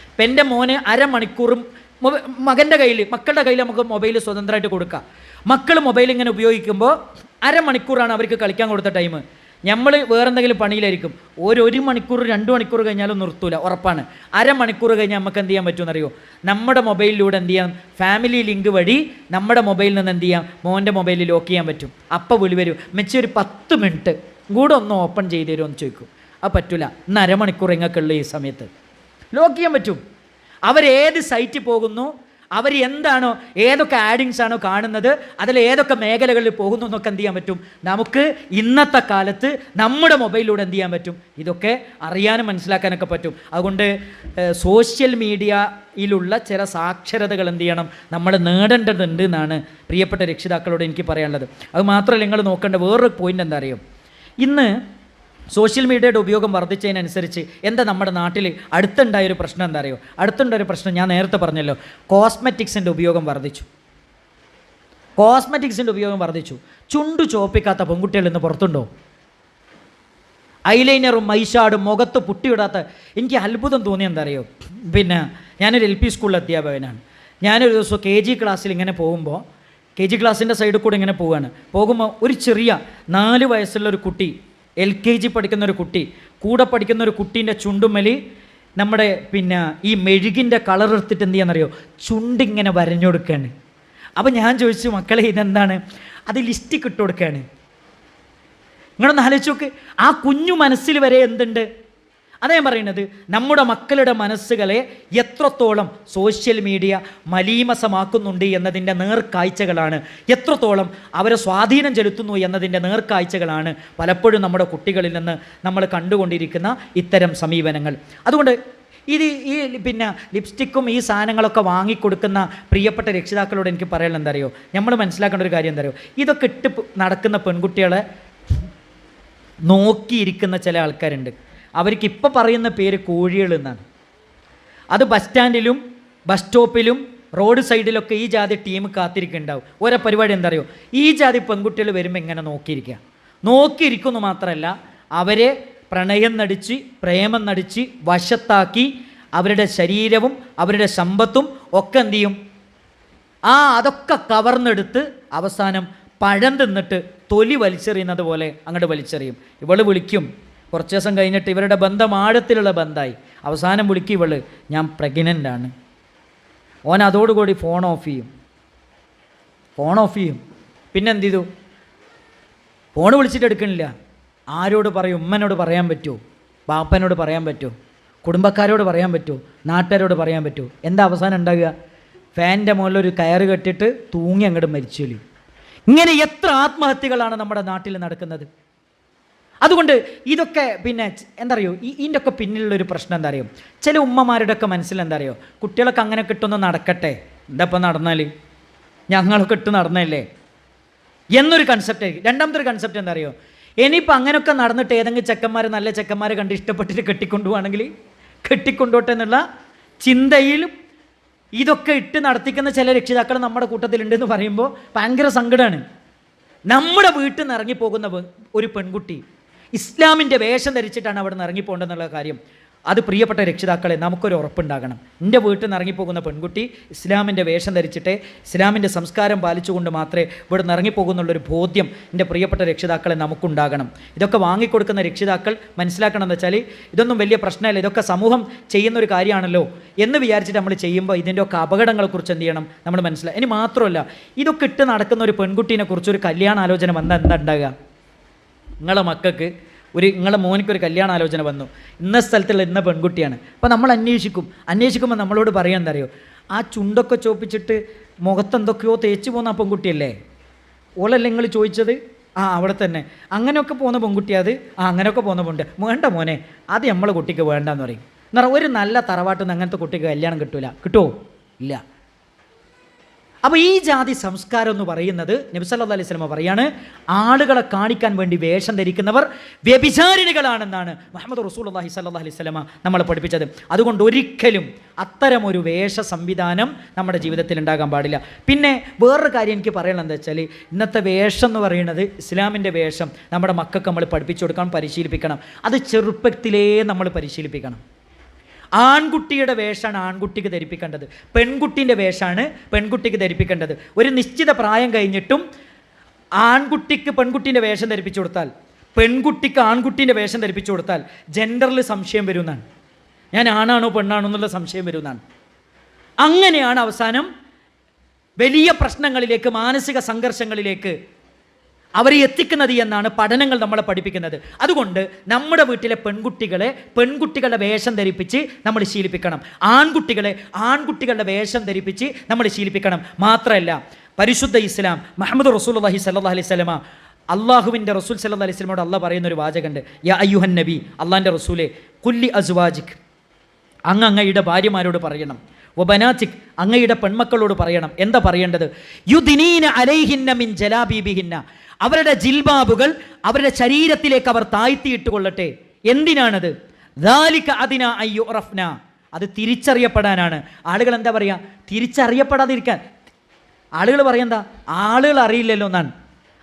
ഇപ്പം എൻ്റെ മോന് അരമണിക്കൂറും മക്കളുടെ കയ്യിൽ നമുക്ക് മൊബൈൽ സ്വതന്ത്രമായിട്ട് കൊടുക്കാം. മക്കൾ മൊബൈൽ ഇങ്ങനെ ഉപയോഗിക്കുമ്പോൾ അരമണിക്കൂറാണ് അവർക്ക് കളിക്കാൻ കൊടുത്ത ടൈം. നമ്മൾ വേറെന്തെങ്കിലും പണിയിലായിരിക്കും. 1 മണിക്കൂർ 2 മണിക്കൂർ കഴിഞ്ഞാലും നിർത്തൂല, ഉറപ്പാണ്. അരമണിക്കൂർ കഴിഞ്ഞാൽ നമുക്ക് എന്ത് ചെയ്യാൻ പറ്റുമെന്നറിയോ? നമ്മുടെ മൊബൈലിലൂടെ എന്ത് ചെയ്യാം, ഫാമിലി ലിങ്ക് വഴി നമ്മുടെ മൊബൈലിൽ നിന്ന് എന്ത് ചെയ്യാം, മോൻ്റെ മൊബൈലിൽ ലോക്ക് ചെയ്യാൻ പറ്റും. അപ്പോൾ വിളി വരും, മെച്ചി ഒരു 10 മിനിറ്റ് കൂടെ ഒന്ന് ഓപ്പൺ ചെയ്ത് തരുമോ എന്ന് ചോദിക്കും. അത് പറ്റില്ല, ഇന്ന് അരമണിക്കൂർ എങ്ങൾക്കുള്ള ഈ സമയത്ത് ലോക്ക് ചെയ്യാൻ പറ്റും. അവരേത് സൈറ്റിൽ പോകുന്നു, അവർ എന്താണോ, ഏതൊക്കെ ആഡിങ്സ് ആണോ കാണുന്നത്, അതിൽ ഏതൊക്കെ മേഖലകളിൽ പോകുന്നു എന്നൊക്കെ എന്ത് ചെയ്യാൻ പറ്റും നമുക്ക് ഇന്നത്തെ കാലത്ത് നമ്മുടെ മൊബൈലിലൂടെ എന്ത് ചെയ്യാൻ പറ്റും, ഇതൊക്കെ അറിയാനും മനസ്സിലാക്കാനൊക്കെ പറ്റും. അതുകൊണ്ട് സോഷ്യൽ മീഡിയയിലുള്ള ചില സാക്ഷരതകൾ എന്ത് ചെയ്യണം, നമ്മൾ നേടേണ്ടതുണ്ട് എന്നാണ് പ്രിയപ്പെട്ട രക്ഷിതാക്കളോട് എനിക്ക് പറയാനുള്ളത്. അത് മാത്രമല്ല, നിങ്ങൾ നോക്കേണ്ട വേറൊരു പോയിൻ്റ് എന്താ അറിയോ? ഇന്ന് സോഷ്യൽ മീഡിയയുടെ ഉപയോഗം വർദ്ധിച്ചതിനനുസരിച്ച് എന്താ നമ്മുടെ നാട്ടിൽ അടുത്തുണ്ടായൊരു പ്രശ്നം എന്താ അറിയോ? അടുത്തുണ്ടായൊരു പ്രശ്നം ഞാൻ നേരത്തെ പറഞ്ഞല്ലോ, കോസ്മെറ്റിക്സിൻ്റെ ഉപയോഗം വർദ്ധിച്ചു. ചുണ്ടു ചോപ്പിക്കാത്ത പെൺകുട്ടികൾ ഇന്ന് പുറത്തുണ്ടോ? ഐലൈനറും മൈഷാടും മുഖത്ത് പുട്ടിയിടാത്ത. എനിക്ക് അത്ഭുതം തോന്നിയ എന്താ അറിയോ? ഞാനൊരു LP സ്കൂളിൽ അധ്യാപകനാണ്. ഞാനൊരു ദിവസം KG ക്ലാസ്സിൽ ഇങ്ങനെ പോകുമ്പോൾ, KG ക്ലാസ്സിൻ്റെ സൈഡിൽ കൂടെ ഇങ്ങനെ പോകുമ്പോൾ ഒരു ചെറിയ 4 വയസ്സുള്ള ഒരു കുട്ടി, LKG പഠിക്കുന്ന ഒരു കുട്ടി, കൂടെ പഠിക്കുന്ന ഒരു കുട്ടീൻ്റെ ചുണ്ടുമലി നമ്മുടെ ഈ മെഴുകിൻ്റെ കളർ എടുത്തിട്ട് എന്ത് ചെയ്യാന്നറിയോ, ചുണ്ടിങ്ങനെ വരഞ്ഞു കൊടുക്കുകയാണ്. അപ്പോൾ ഞാൻ ചോദിച്ചു, മക്കളെ ഇതെന്താണ്? അത് ലിസ്റ്റിക്ക് ഇട്ട് കൊടുക്കുകയാണ്. നിങ്ങളൊന്ന് ആലോചിച്ച് നോക്ക്, ആ കുഞ്ഞു മനസ്സിൽ വരെ എന്തുണ്ട്? അതേ പറയുന്നത്, നമ്മുടെ മക്കളുടെ മനസ്സുകളെ എത്രത്തോളം സോഷ്യൽ മീഡിയ മലീമസമാക്കുന്നുണ്ട് എന്നതിൻ്റെ നേർക്കാഴ്ചകളാണ്, എത്രത്തോളം അവരെ സ്വാധീനം ചെലുത്തുന്നു എന്നതിൻ്റെ നേർക്കാഴ്ചകളാണ് പലപ്പോഴും നമ്മുടെ കുട്ടികളിൽ നിന്ന് നമ്മൾ കണ്ടുകൊണ്ടിരിക്കുന്ന ഇത്തരം സമീപനങ്ങൾ. അതുകൊണ്ട് ഈ ലിപ്സ്റ്റിക്കും ഈ സാധനങ്ങളൊക്കെ വാങ്ങിക്കൊടുക്കുന്ന പ്രിയപ്പെട്ട രക്ഷിതാക്കളോട് എനിക്ക് പറയാനുള്ള എന്താ അറിയോ? നമ്മൾ മനസ്സിലാക്കേണ്ട ഒരു കാര്യം എന്താ അറിയോ? ഇതൊക്കെ ഇട്ട് നടക്കുന്ന പെൺകുട്ടികളെ നോക്കിയിരിക്കുന്ന ചില ആൾക്കാരുണ്ട്. അവർക്ക് ഇപ്പോൾ പറയുന്ന പേര് കോഴികൾ എന്നാണ്. അത് ബസ് സ്റ്റാൻഡിലും ബസ് സ്റ്റോപ്പിലും റോഡ് സൈഡിലൊക്കെ ഈ ജാതി ടീം കാത്തിരിക്കുന്നുണ്ടാവും. ഓരോ പരിപാടി എന്താ അറിയോ? ഈ ജാതി പെൺകുട്ടികൾ വരുമ്പോൾ ഇങ്ങനെ നോക്കിയിരിക്കുന്നു മാത്രമല്ല, അവരെ പ്രണയം നടിച്ച് പ്രേമം നടിച്ച് വശത്താക്കി അവരുടെ ശരീരവും അവരുടെ സമ്പത്തും ഒക്കെ എന്ത് ചെയ്യും, അതൊക്കെ കവർന്നെടുത്ത് അവസാനം പഴം തിന്നിട്ട് തൊലി വലിച്ചെറിയുന്നത് പോലെ അങ്ങോട്ട് വലിച്ചെറിയും. ഇവള് വിളിക്കും, കുറച്ച് ദിവസം കഴിഞ്ഞിട്ട് ഇവരുടെ ബന്ധം ആഴത്തിലുള്ള ബന്ധമായി, അവസാനം വിളിക്കും ഇവള്, ഞാൻ പ്രഗ്നൻ്റ് ആണ്. ഓൻ അതോടുകൂടി ഫോൺ ഓഫ് ചെയ്യും. പിന്നെ എന്ത് ചെയ്തു? ഫോൺ വിളിച്ചിട്ട് എടുക്കണില്ല. ആരോട് പറയും? ഉമ്മനോട് പറയാൻ പറ്റുമോ? ബാപ്പനോട് പറയാൻ പറ്റുമോ? കുടുംബക്കാരോട് പറയാൻ പറ്റുമോ? നാട്ടുകാരോട് പറയാൻ പറ്റുമോ? എന്താ അവസാനം ഉണ്ടാകുക? ഫാനിൻ്റെ മുകളിൽ ഒരു കയറ് കെട്ടിട്ട് തൂങ്ങി അങ്ങോട്ട് മരിച്ചു. ഇങ്ങനെ എത്ര ആത്മഹത്യകളാണ് നമ്മുടെ നാട്ടിൽ നടക്കുന്നത്. അതുകൊണ്ട് ഇതൊക്കെ പിന്നെ എന്താ അറിയോ, ഇതിൻ്റെ ഒക്കെ പിന്നിലുള്ളൊരു പ്രശ്നം എന്താ അറിയോ, ചില ഉമ്മമാരുടെ ഒക്കെ മനസ്സിൽ എന്താ അറിയോ, കുട്ടികളൊക്കെ അങ്ങനെ കിട്ടുമെന്ന് നടക്കട്ടെ, എന്താ ഇപ്പം നടന്നാൽ ഞങ്ങളൊക്കെ ഇട്ട് നടന്നല്ലേ എന്നൊരു കൺസെപ്റ്റ് ആയിരിക്കും. രണ്ടാമത്തെ ഒരു കൺസെപ്റ്റ് എന്താ അറിയോ, ഇനിയിപ്പോൾ അങ്ങനെയൊക്കെ നടന്നിട്ട് ഏതെങ്കിലും ചെക്കന്മാർ നല്ല ചെക്കന്മാരെ കണ്ട് ഇഷ്ടപ്പെട്ടിട്ട് കെട്ടിക്കൊണ്ടുപോവാണെങ്കിൽ കെട്ടിക്കൊണ്ടോട്ടെ എന്നുള്ള ചിന്തയിലും ഇതൊക്കെ ഇട്ട് നടത്തിക്കുന്ന ചില രക്ഷിതാക്കൾ നമ്മുടെ കൂട്ടത്തിലുണ്ടെന്ന് പറയുമ്പോൾ ഭയങ്കര സങ്കടമാണ്. നമ്മുടെ വീട്ടിൽ നിന്ന് ഇറങ്ങിപ്പോകുന്ന ഒരു പെൺകുട്ടി ഇസ്ലാമിൻ്റെ വേഷം ധരിച്ചിട്ടാണ് അവിടെ നിന്ന് ഇറങ്ങിപ്പോകേണ്ടതെന്നുള്ള കാര്യം, അത് പ്രിയപ്പെട്ട രക്ഷിതാക്കളെ നമുക്കൊരു ഉറപ്പുണ്ടാകണം. എൻ്റെ വീട്ടിൽ നിന്ന് ഇറങ്ങിപ്പോകുന്ന പെൺകുട്ടി ഇസ്ലാമിൻ്റെ വേഷം ധരിച്ചിട്ട് ഇസ്ലാമിൻ്റെ സംസ്കാരം പാലിച്ചുകൊണ്ട് മാത്രമേ ഇവിടെ നിന്ന് ഇറങ്ങിപ്പോകുന്നുള്ളൊരു ബോധ്യം എൻ്റെ പ്രിയപ്പെട്ട രക്ഷിതാക്കളെ നമുക്കുണ്ടാകണം. ഇതൊക്കെ വാങ്ങിക്കൊടുക്കുന്ന രക്ഷിതാക്കൾ മനസ്സിലാക്കണം എന്ന് വെച്ചാൽ ഇതൊന്നും വലിയ പ്രശ്നമല്ല, ഇതൊക്കെ സമൂഹം ചെയ്യുന്നൊരു കാര്യമാണല്ലോ എന്ന് വിചാരിച്ചിട്ട് നമ്മൾ ചെയ്യുമ്പോൾ ഇതിൻ്റെയൊക്കെ അപകടങ്ങളെക്കുറിച്ച് എന്ത് ചെയ്യണം നമ്മൾ മനസ്സിലായി. ഇനി മാത്രമല്ല, ഇതൊക്കെ ഇട്ട് നടക്കുന്ന ഒരു പെൺകുട്ടീനെ കുറിച്ച് ഒരു കല്യാണ ആലോചന വന്നാൽ എന്താ ഉണ്ടാകുക? നിങ്ങളെ മക്കൾക്ക് നിങ്ങളെ മോനിക്കൊരു കല്യാണ ആലോചന വന്നു, ഇന്ന സ്ഥലത്തുള്ള ഇന്ന പെൺകുട്ടിയാണ്. അപ്പോൾ നമ്മൾ അന്വേഷിക്കുമ്പോൾ നമ്മളോട് പറയാൻ എന്താ അറിയോ, ആ ചുണ്ടൊക്കെ ചോപ്പിച്ചിട്ട് മുഖത്തെന്തൊക്കെയോ തേച്ച് പോകുന്ന ആ പെൺകുട്ടിയല്ലേ, ഓളല്ലേ നിങ്ങൾ ചോദിച്ചത്? അവിടെ തന്നെ അങ്ങനെയൊക്കെ പോകുന്ന പെൺകുട്ടി, അത് അങ്ങനെയൊക്കെ പോകുന്ന പെൺകുട്ടി വേണ്ട മോനെ, അത് നമ്മളെ കുട്ടിക്ക് വേണ്ടെന്ന് പറയും. എന്ന് പറഞ്ഞാൽ ഒരു നല്ല തറവാട്ടിൽ നിന്ന് അങ്ങനത്തെ കുട്ടിക്ക് കല്യാണം കിട്ടുമോ? ഇല്ല. അപ്പോൾ ഈ ജാതി സംസ്കാരം എന്ന് പറയുന്നത് നബി സല്ലല്ലാഹു അലൈഹി വസല്ലം പറയാണ്, ആളുകളെ കാണിക്കാൻ വേണ്ടി വേഷം ധരിക്കുന്നവർ വ്യഭിചാരിണികളാണെന്നാണ് മുഹമ്മദ് റസൂലുള്ളാഹി സ്വല്ലല്ലാഹു അലൈഹി വസല്ലം നമ്മളെ പഠിപ്പിച്ചത്. അതുകൊണ്ട് ഒരിക്കലും അത്തരമൊരു വേഷ സംവിധാനം നമ്മുടെ ജീവിതത്തിൽ ഉണ്ടാകാൻ പാടില്ല. പിന്നെ വേറൊരു കാര്യം എനിക്ക് പറയാനുള്ളത് എന്താ വെച്ചാൽ, ഇന്നത്തെ വേഷം എന്ന് പറയുന്നത് ഇസ്ലാമിൻ്റെ വേഷം നമ്മുടെ മക്കൾക്ക് നമ്മൾ പഠിപ്പിച്ചു കൊടുക്കണം, പരിശീലിപ്പിക്കണം. അത് ചെറുപ്പത്തിലേ നമ്മൾ പരിശീലിപ്പിക്കണം. ആൺകുട്ടിയുടെ വേഷമാണ് ആൺകുട്ടിക്ക് ധരിപ്പിക്കേണ്ടത്, പെൺകുട്ടീൻ്റെ വേഷമാണ് പെൺകുട്ടിക്ക് ധരിപ്പിക്കേണ്ടത്. ഒരു നിശ്ചിത പ്രായം കഴിഞ്ഞിട്ടും ആൺകുട്ടിക്ക് പെൺകുട്ടീൻ്റെ വേഷം ധരിപ്പിച്ചു കൊടുത്താൽ, പെൺകുട്ടിക്ക് ആൺകുട്ടീൻ്റെ വേഷം ധരിപ്പിച്ചു കൊടുത്താൽ ജെൻഡറിൽ സംശയം വരുമെന്നാണ്. ഞാൻ ആണാണോ പെണ്ണാണോ എന്നുള്ള സംശയം വരുമെന്നാണ്. അങ്ങനെയാണ് അവസാനം വലിയ പ്രശ്നങ്ങളിലേക്ക്, മാനസിക സംഘർഷങ്ങളിലേക്ക് അവരെ എത്തിക്കുന്നത് എന്നാണ് പഠനങ്ങൾ നമ്മളെ പഠിപ്പിക്കുന്നത്. അതുകൊണ്ട് നമ്മുടെ വീട്ടിലെ പെൺകുട്ടികളുടെ വേഷം ധരിപ്പിച്ച് നമ്മൾ ശീലിപ്പിക്കണം, ആൺകുട്ടികളുടെ വേഷം ധരിപ്പിച്ച് നമ്മൾ ശീലിപ്പിക്കണം. മാത്രമല്ല, പരിശുദ്ധ ഇസ്ലാം മുഹമ്മദ് റസൂലുള്ളാഹി സ്വല്ലല്ലാഹു അലൈഹി വസല്ലമ, അള്ളാഹുവിൻ്റെ റസൂൽ സ്വല്ലല്ലാഹു അലൈഹി വസല്ലമയോട് അള്ളാഹ് പറയുന്നൊരു വാചകമുണ്ട്, യാ അയ്യുഹൻ നബി, അള്ളാഹിൻ്റെ റസൂലെ, കുല്ലി അസ്വാജിക്, അങ്ങയുടെ ഭാര്യമാരോട് പറയണം, വബനാതിക്, അങ്ങയുടെ പെൺമക്കളോട് പറയണം. എന്താ പറയേണ്ടത്? യുദ്നീന അലൈഹിന്ന മിൻ ജലാബീബിഹിന്ന, അവരുടെ ജിൽബാബുകൾ അവരുടെ ശരീരത്തിലേക്ക് അവർ താഴ്ത്തിയിട്ട് കൊള്ളട്ടെ. എന്തിനാണത്? ദാലിക അദിന അയ്യുറഫ്ന, അത് തിരിച്ചറിയപ്പെടാനാണ്. ആളുകൾ എന്താ പറയുക? തിരിച്ചറിയപ്പെടാതിരിക്കാൻ. ആളുകൾ പറയെന്താ? ആളുകൾ അറിയില്ലല്ലോ എന്നാണ്.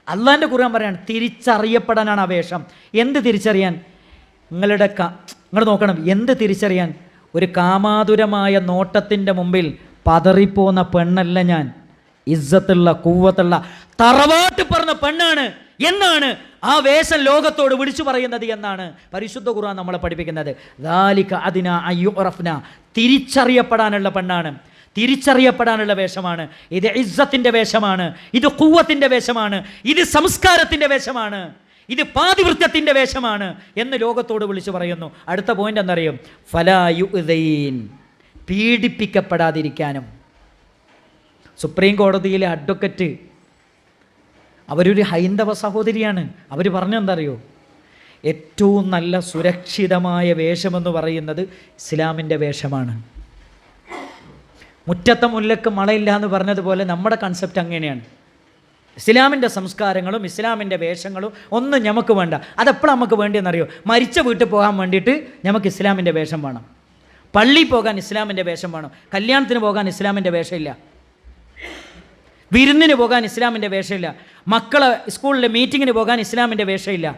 അള്ളാഹിൻ്റെ ഖുർആൻ പറയാണ് തിരിച്ചറിയപ്പെടാനാണ് ആ വേഷം. എന്ത് തിരിച്ചറിയാൻ? നിങ്ങൾ നോക്കണം, എന്ത് തിരിച്ചറിയാൻ? ഒരു കാമാതുരമായ നോട്ടത്തിൻ്റെ മുമ്പിൽ പതറിപ്പോന്ന പെണ്ണല്ല ഞാൻ, ഇസ്സത്തുള്ള കൂവത്തുള്ള തറവാട്ട് പറഞ്ഞ പെണ്ണാണ് എന്നാണ് ആ വേഷം ലോകത്തോട് വിളിച്ചു പറയുന്നത് എന്നാണ് പരിശുദ്ധ ഖുർആൻ നമ്മളെ പഠിപ്പിക്കുന്നത്. ദാലിക അദിന അയ്യുറഫ്ന, തിരിച്ചറിയപ്പെടാനുള്ള പെണ്ണാണ്, തിരിച്ചറിയപ്പെടാനുള്ള വേഷമാണ് ഇത്. ഇസ്സത്തിൻ്റെ വേഷമാണ് ഇത്, ഖുവ്വത്തിൻ്റെ വേഷമാണ് ഇത്, സംസ്കാരത്തിൻ്റെ വേഷമാണ് ഇത്, പാതിവൃത്യത്തിൻ്റെ വേഷമാണ് എന്ന് ലോകത്തോട് വിളിച്ചു പറയുന്നു. അടുത്ത പോയിന്റ് എന്നറിയും, ഫലാ യുദൈൻ, പീഡിപ്പിക്കപ്പെടാതിരിക്കാനും. സുപ്രീം കോടതിയിലെ അഡ്വക്കറ്റ്, അവരൊരു ഹൈന്ദവ സഹോദരിയാണ്. അവർ പറഞ്ഞെന്താ അറിയോ? ഏറ്റവും നല്ല സുരക്ഷിതമായ വേഷമെന്ന് പറയുന്നത് ഇസ്ലാമിൻ്റെ വേഷമാണ്. മുറ്റത്തെ മുല്ലക്ക് മഴയില്ല എന്ന് പറഞ്ഞതുപോലെ നമ്മുടെ കൺസെപ്റ്റ് അങ്ങനെയാണ്. ഇസ്ലാമിൻ്റെ സംസ്കാരങ്ങളും ഇസ്ലാമിൻ്റെ വേഷങ്ങളും ഒന്നും നമുക്ക് വേണ്ട. അതെപ്പോഴും നമുക്ക് വേണ്ടിയെന്നറിയോ? മരിച്ച വീട്ടിൽ പോകാൻ വേണ്ടിയിട്ട് നമുക്ക് ഇസ്ലാമിൻ്റെ വേഷം വേണം, പള്ളിയിൽ പോകാൻ ഇസ്ലാമിൻ്റെ വേഷം വേണം, കല്യാണത്തിന് പോകാൻ ഇസ്ലാമിൻ്റെ വേഷമില്ല, വിരുന്നിന് പോകാൻ ഇസ്ലാമിൻ്റെ വേഷമില്ല, മക്കളെ സ്കൂളിലെ മീറ്റിങ്ങിന് പോകാൻ ഇസ്ലാമിൻ്റെ വേഷമില്ല.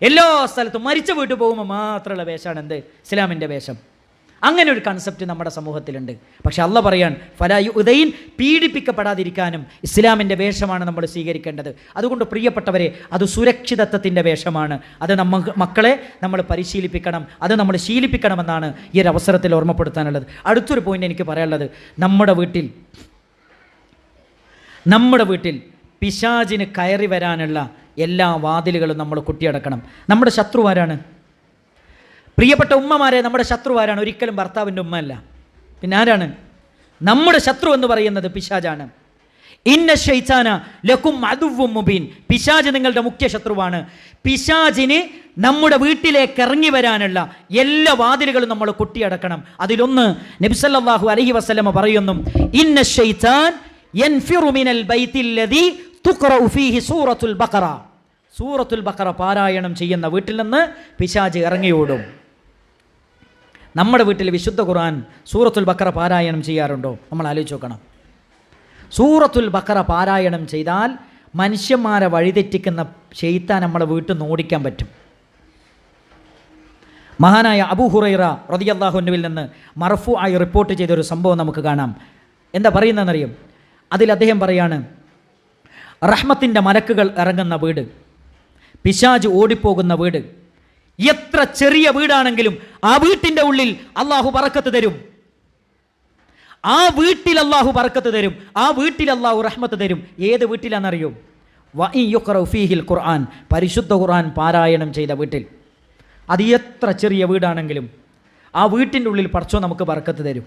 എല്ലാ സ്ഥലത്തും മരിച്ച വീട്ടിൽ പോകുമ്പോൾ മാത്രമുള്ള വേഷമാണ് എന്ത്? ഇസ്ലാമിൻ്റെ വേഷം. അങ്ങനെ ഒരു കൺസെപ്റ്റ് നമ്മുടെ സമൂഹത്തിലുണ്ട്. പക്ഷെ അള്ളാഹ് പറയാൻ ഫലാ യുദൈൻ, പീഡിപ്പിക്കപ്പെടാതിരിക്കാനും ഇസ്ലാമിൻ്റെ വേഷമാണ് നമ്മൾ സ്വീകരിക്കേണ്ടത്. അതുകൊണ്ട് പ്രിയപ്പെട്ടവരെ, അത് സുരക്ഷിതത്വത്തിൻ്റെ വേഷമാണ്. അത് മക്കളെ നമ്മൾ പരിശീലിപ്പിക്കണം, അത് നമ്മൾ ശീലിപ്പിക്കണമെന്നാണ് ഈ ഒരു അവസരത്തിൽ ഓർമ്മപ്പെടുത്താനുള്ളത്. അടുത്തൊരു പോയിന്റ് എനിക്ക് പറയാനുള്ളത്, നമ്മുടെ വീട്ടിൽ പിശാചിന് കയറി വരാനുള്ള എല്ലാ വാതിലുകളും നമ്മൾ കുട്ടിയടക്കണം. നമ്മുടെ ശത്രു ആരാണ്? പ്രിയപ്പെട്ട ഉമ്മമാരെ, നമ്മുടെ ശത്രുവാരാണ്? ഒരിക്കലും ഭർത്താവിൻ്റെ ഉമ്മ അല്ല. പിന്നെ ആരാണ് നമ്മുടെ ശത്രു എന്ന് പറയുന്നത്? പിശാചാണ്. ഇന്ന ശൈത്താന ലക്കും അദുവ്വും മുബീൻ. പിശാച് നിങ്ങളുടെ മുഖ്യ ശത്രുവാണ്. പിശാചിന് നമ്മുടെ വീട്ടിലേക്ക് ഇറങ്ങി വരാനുള്ള എല്ലാ വാതിലുകളും നമ്മൾ കൊട്ടിയടക്കണം. അതിലൊന്ന് നബി സല്ലല്ലാഹു അലൈഹി വസല്ലമ പറയുന്നു, ഇന്ന ശൈത്താൻ യൻഫിറു മിനൽ ബൈത്തില്ലദീ തുഖറഉ ഫീഹി സൂറത്തുൽ ബഖറ. സൂറത്തുൽ ബഖറ പാരായണം ചെയ്യുന്ന വീട്ടിൽ നിന്ന് പിശാച് ഇറങ്ങിയോടും. നമ്മുടെ വീട്ടിൽ വിശുദ്ധ ഖുർആൻ സൂറത്തുൽ ബഖറ പാരായണം ചെയ്യാറുണ്ടോ? നമ്മൾ ആലോചിച്ച് നോക്കണം. സൂറത്തുൽ ബഖറ പാരായണം ചെയ്താൽ മനുഷ്യന്മാരെ വഴിതെറ്റിക്കുന്ന ശൈത്താൻ നമ്മളെ വീട്ടിൽ നിന്ന് ഓടിക്കാൻ പറ്റും. മഹാനായ അബൂ ഹുറൈറ റളിയല്ലാഹു അൻഹുവിൽ നിന്ന് മർഫൂ ആയി റിപ്പോർട്ട് ചെയ്തൊരു സംഭവം നമുക്ക് കാണാം. എന്താ പറയുന്നതെന്നറിയും? അതിൽ അദ്ദേഹം പറയാണ്, റഹ്മത്തിൻ്റെ മലക്കുകൾ ഇറങ്ങുന്ന വീട്, പിശാച് ഓടിപ്പോകുന്ന വീട്, എത്ര ചെറിയ വീടാണെങ്കിലും ആ വീട്ടിൻ്റെ ഉള്ളിൽ അള്ളാഹു ബറക്കത്ത് തരും. ആ വീട്ടിൽ അള്ളാഹു ബറക്കത്ത് തരും. ആ വീട്ടിൽ അള്ളാഹു റഹ്മത്ത് തരും. ഏത് വീട്ടിലാണെന്നറിയോ? വഇൻ യുഖറഉ ഫീഹിൽ ഖുർആൻ, പരിശുദ്ധ ഖുർആൻ പാരായണം ചെയ്ത വീട്ടിൽ. അത് എത്ര ചെറിയ വീടാണെങ്കിലും ആ വീട്ടിൻ്റെ ഉള്ളിൽ പടച്ചോൻ നമുക്ക് ബറക്കത്ത് തരും.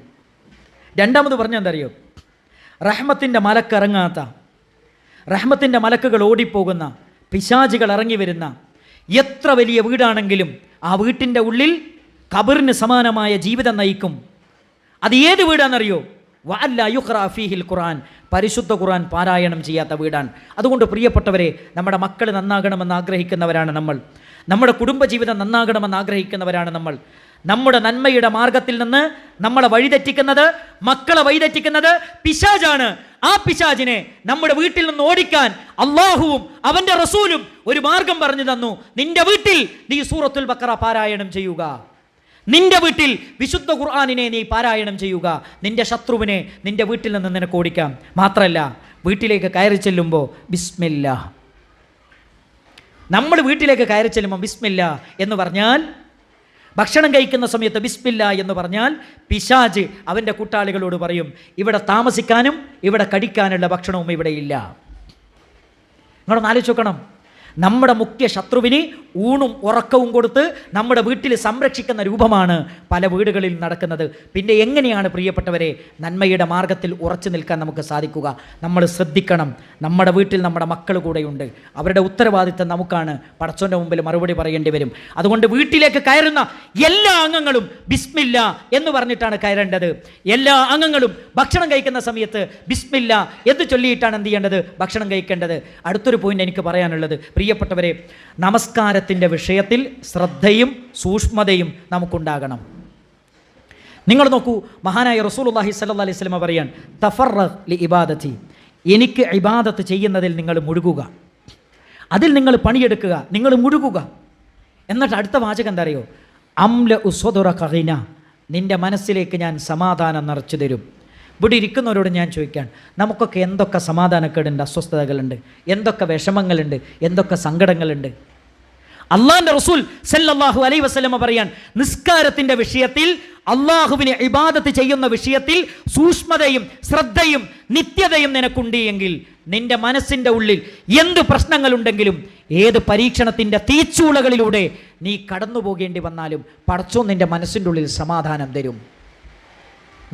രണ്ടാമത് പറഞ്ഞാൽ എന്താ അറിയോ? റഹ്മത്തിൻ്റെ മലക്കിറങ്ങാത്ത, റഹ്മത്തിൻ്റെ മലക്കുകൾ ഓടിപ്പോകുന്ന, പിശാചുകൾ ഇറങ്ങി വരുന്ന എത്ര വലിയ വീടാണെങ്കിലും ആ വീട്ടിൻ്റെ ഉള്ളിൽ ഖബറിന് സമാനമായ ജീവിതം നയിക്കും. അത് ഏത് വീടാണെന്നറിയോ? വഅല്ലാ യുഖറഅ ഫീഹിൽ ഖുർആൻ, പരിശുദ്ധ ഖുർആൻ പാരായണം ചെയ്യാത്ത വീടാണ്. അതുകൊണ്ട് പ്രിയപ്പെട്ടവരെ, നമ്മുടെ മക്കൾ നന്നാകണമെന്ന് ആഗ്രഹിക്കുന്നവരാണ് നമ്മൾ. നമ്മുടെ കുടുംബജീവിതം നന്നാകണമെന്ന് ആഗ്രഹിക്കുന്നവരാണ് നമ്മൾ. നമ്മുടെ നന്മയുടെ മാർഗത്തിൽ നിന്ന് നമ്മളെ വഴിതെറ്റിക്കുന്നത്, മക്കളെ വഴിതെറ്റിക്കുന്നത് പിശാചാണ്. ആ പിശാചിനെ നമ്മുടെ വീട്ടിൽ നിന്ന് ഓടിക്കാൻ അള്ളാഹുവും അവൻ്റെ റസൂലും ഒരു മാർഗം പറഞ്ഞു തന്നു. നിന്റെ വീട്ടിൽ നീ സൂറത്തുൽ ബഖറ പാരായണം ചെയ്യുക. നിന്റെ വീട്ടിൽ വിശുദ്ധ ഖുർആനിനെ നീ പാരായണം ചെയ്യുക. നിന്റെ ശത്രുവിനെ നിന്റെ വീട്ടിൽ നിന്ന് നിനക്ക് ഓടിക്കാം. മാത്രമല്ല, വീട്ടിലേക്ക് കയറി ചെല്ലുമ്പോൾ ബിസ്മില്ലാ. നമ്മൾ വീട്ടിലേക്ക് കയറി ചെല്ലുമ്പോൾ ബിസ്മില്ലാ എന്ന് പറഞ്ഞാൽ, ഭക്ഷണം കഴിക്കുന്ന സമയത്ത് ബിസ്മില്ലാ എന്ന് പറഞ്ഞാൽ പിശാച് അവൻ്റെ കൂട്ടാളികളോട് പറയും, ഇവിടെ താമസിക്കാനും ഇവിടെ കടിക്കാനുള്ള ഭക്ഷണവും ഇവിടെ ഇല്ല. നിങ്ങളൊന്ന് ആലോചിച്ച് നോക്കണം. നമ്മുടെ മുഖ്യ ശത്രുവിന് ഊണും ഉറക്കവും കൊടുത്ത് നമ്മുടെ വീട്ടിൽ സംരക്ഷിക്കുന്ന രൂപമാണ് പല വീടുകളിൽ നടക്കുന്നത്. പിന്നെ എങ്ങനെയാണ് പ്രിയപ്പെട്ടവരെ നന്മയുടെ മാർഗത്തിൽ ഉറച്ചു നിൽക്കാൻ നമുക്ക് സാധിക്കുക? നമ്മൾ ശ്രദ്ധിക്കണം. നമ്മുടെ വീട്ടിൽ നമ്മുടെ മക്കൾ കൂടെയുണ്ട്. അവരുടെ ഉത്തരവാദിത്തം നമുക്കാണ്. പടച്ചോൻ്റെ മുമ്പിൽ മറുപടി പറയേണ്ടി വരും. അതുകൊണ്ട് വീട്ടിലേക്ക് കയറുന്ന എല്ലാ അംഗങ്ങളും ബിസ്മില്ലാ എന്ന് പറഞ്ഞിട്ടാണ് കയറേണ്ടത്. എല്ലാ അംഗങ്ങളും ഭക്ഷണം കഴിക്കുന്ന സമയത്ത് ബിസ്മില്ലാ എന്ന് ചൊല്ലിയിട്ടാണ് എന്ത് ചെയ്യേണ്ടത്? ഭക്ഷണം കഴിക്കേണ്ടത്. അടുത്തൊരു പോയിന്റ് എനിക്ക് പറയാനുള്ളത്, പ്രിയപ്പെട്ടവരെ, നമസ്കാരത്തിൻ്റെ വിഷയത്തിൽ ശ്രദ്ധയും സൂക്ഷ്മതയും നമുക്കുണ്ടാകണം. നിങ്ങൾ നോക്കൂ, മഹാനായ റസൂലുള്ളാഹി സ്വല്ലല്ലാഹി അലൈഹി വസല്ലം പറയാൻ, തഫറഗ് ലി ഇബാദത്തി, എനിക്ക് ഇബാദത്ത് ചെയ്യുന്നതിൽ നിങ്ങൾ മുഴുകുക, അതിൽ നിങ്ങൾ പണിയെടുക്കുക, നിങ്ങൾ മുഴുകുക. എന്നിട്ട് അടുത്ത വാചകം എന്താ അറിയോ? അംല ഉസ്വദുറ ഖഗിന, നിൻ്റെ മനസ്സിലേക്ക് ഞാൻ സമാധാനം നിറച്ചു തരും. ഇവിടെ ഇരിക്കുന്നവരോട് ഞാൻ ചോദിക്കാൻ, നമുക്കൊക്കെ എന്തൊക്കെ സമാധാനക്കേടുണ്ട്, അസ്വസ്ഥതകളുണ്ട്, എന്തൊക്കെ വിഷമങ്ങളുണ്ട്, എന്തൊക്കെ സങ്കടങ്ങളുണ്ട്. അള്ളാഹിൻ്റെ റസൂൽ സല്ലല്ലാഹു അലൈഹി വസല്ലമ പറയാൻ, നിസ്കാരത്തിൻ്റെ വിഷയത്തിൽ, അള്ളാഹുവിനെ ഇബാദത്ത് ചെയ്യുന്ന വിഷയത്തിൽ സൂക്ഷ്മതയും ശ്രദ്ധയും നിത്യതയും നിനക്കുണ്ട് എങ്കിൽ നിന്റെ മനസ്സിൻ്റെ ഉള്ളിൽ എന്ത് പ്രശ്നങ്ങളുണ്ടെങ്കിലും, ഏത് പരീക്ഷണത്തിൻ്റെ തീച്ചൂളകളിലൂടെ നീ കടന്നു പോകേണ്ടി വന്നാലും പടച്ചോൻ നിന്റെ മനസ്സിൻ്റെ ഉള്ളിൽ സമാധാനം തരും.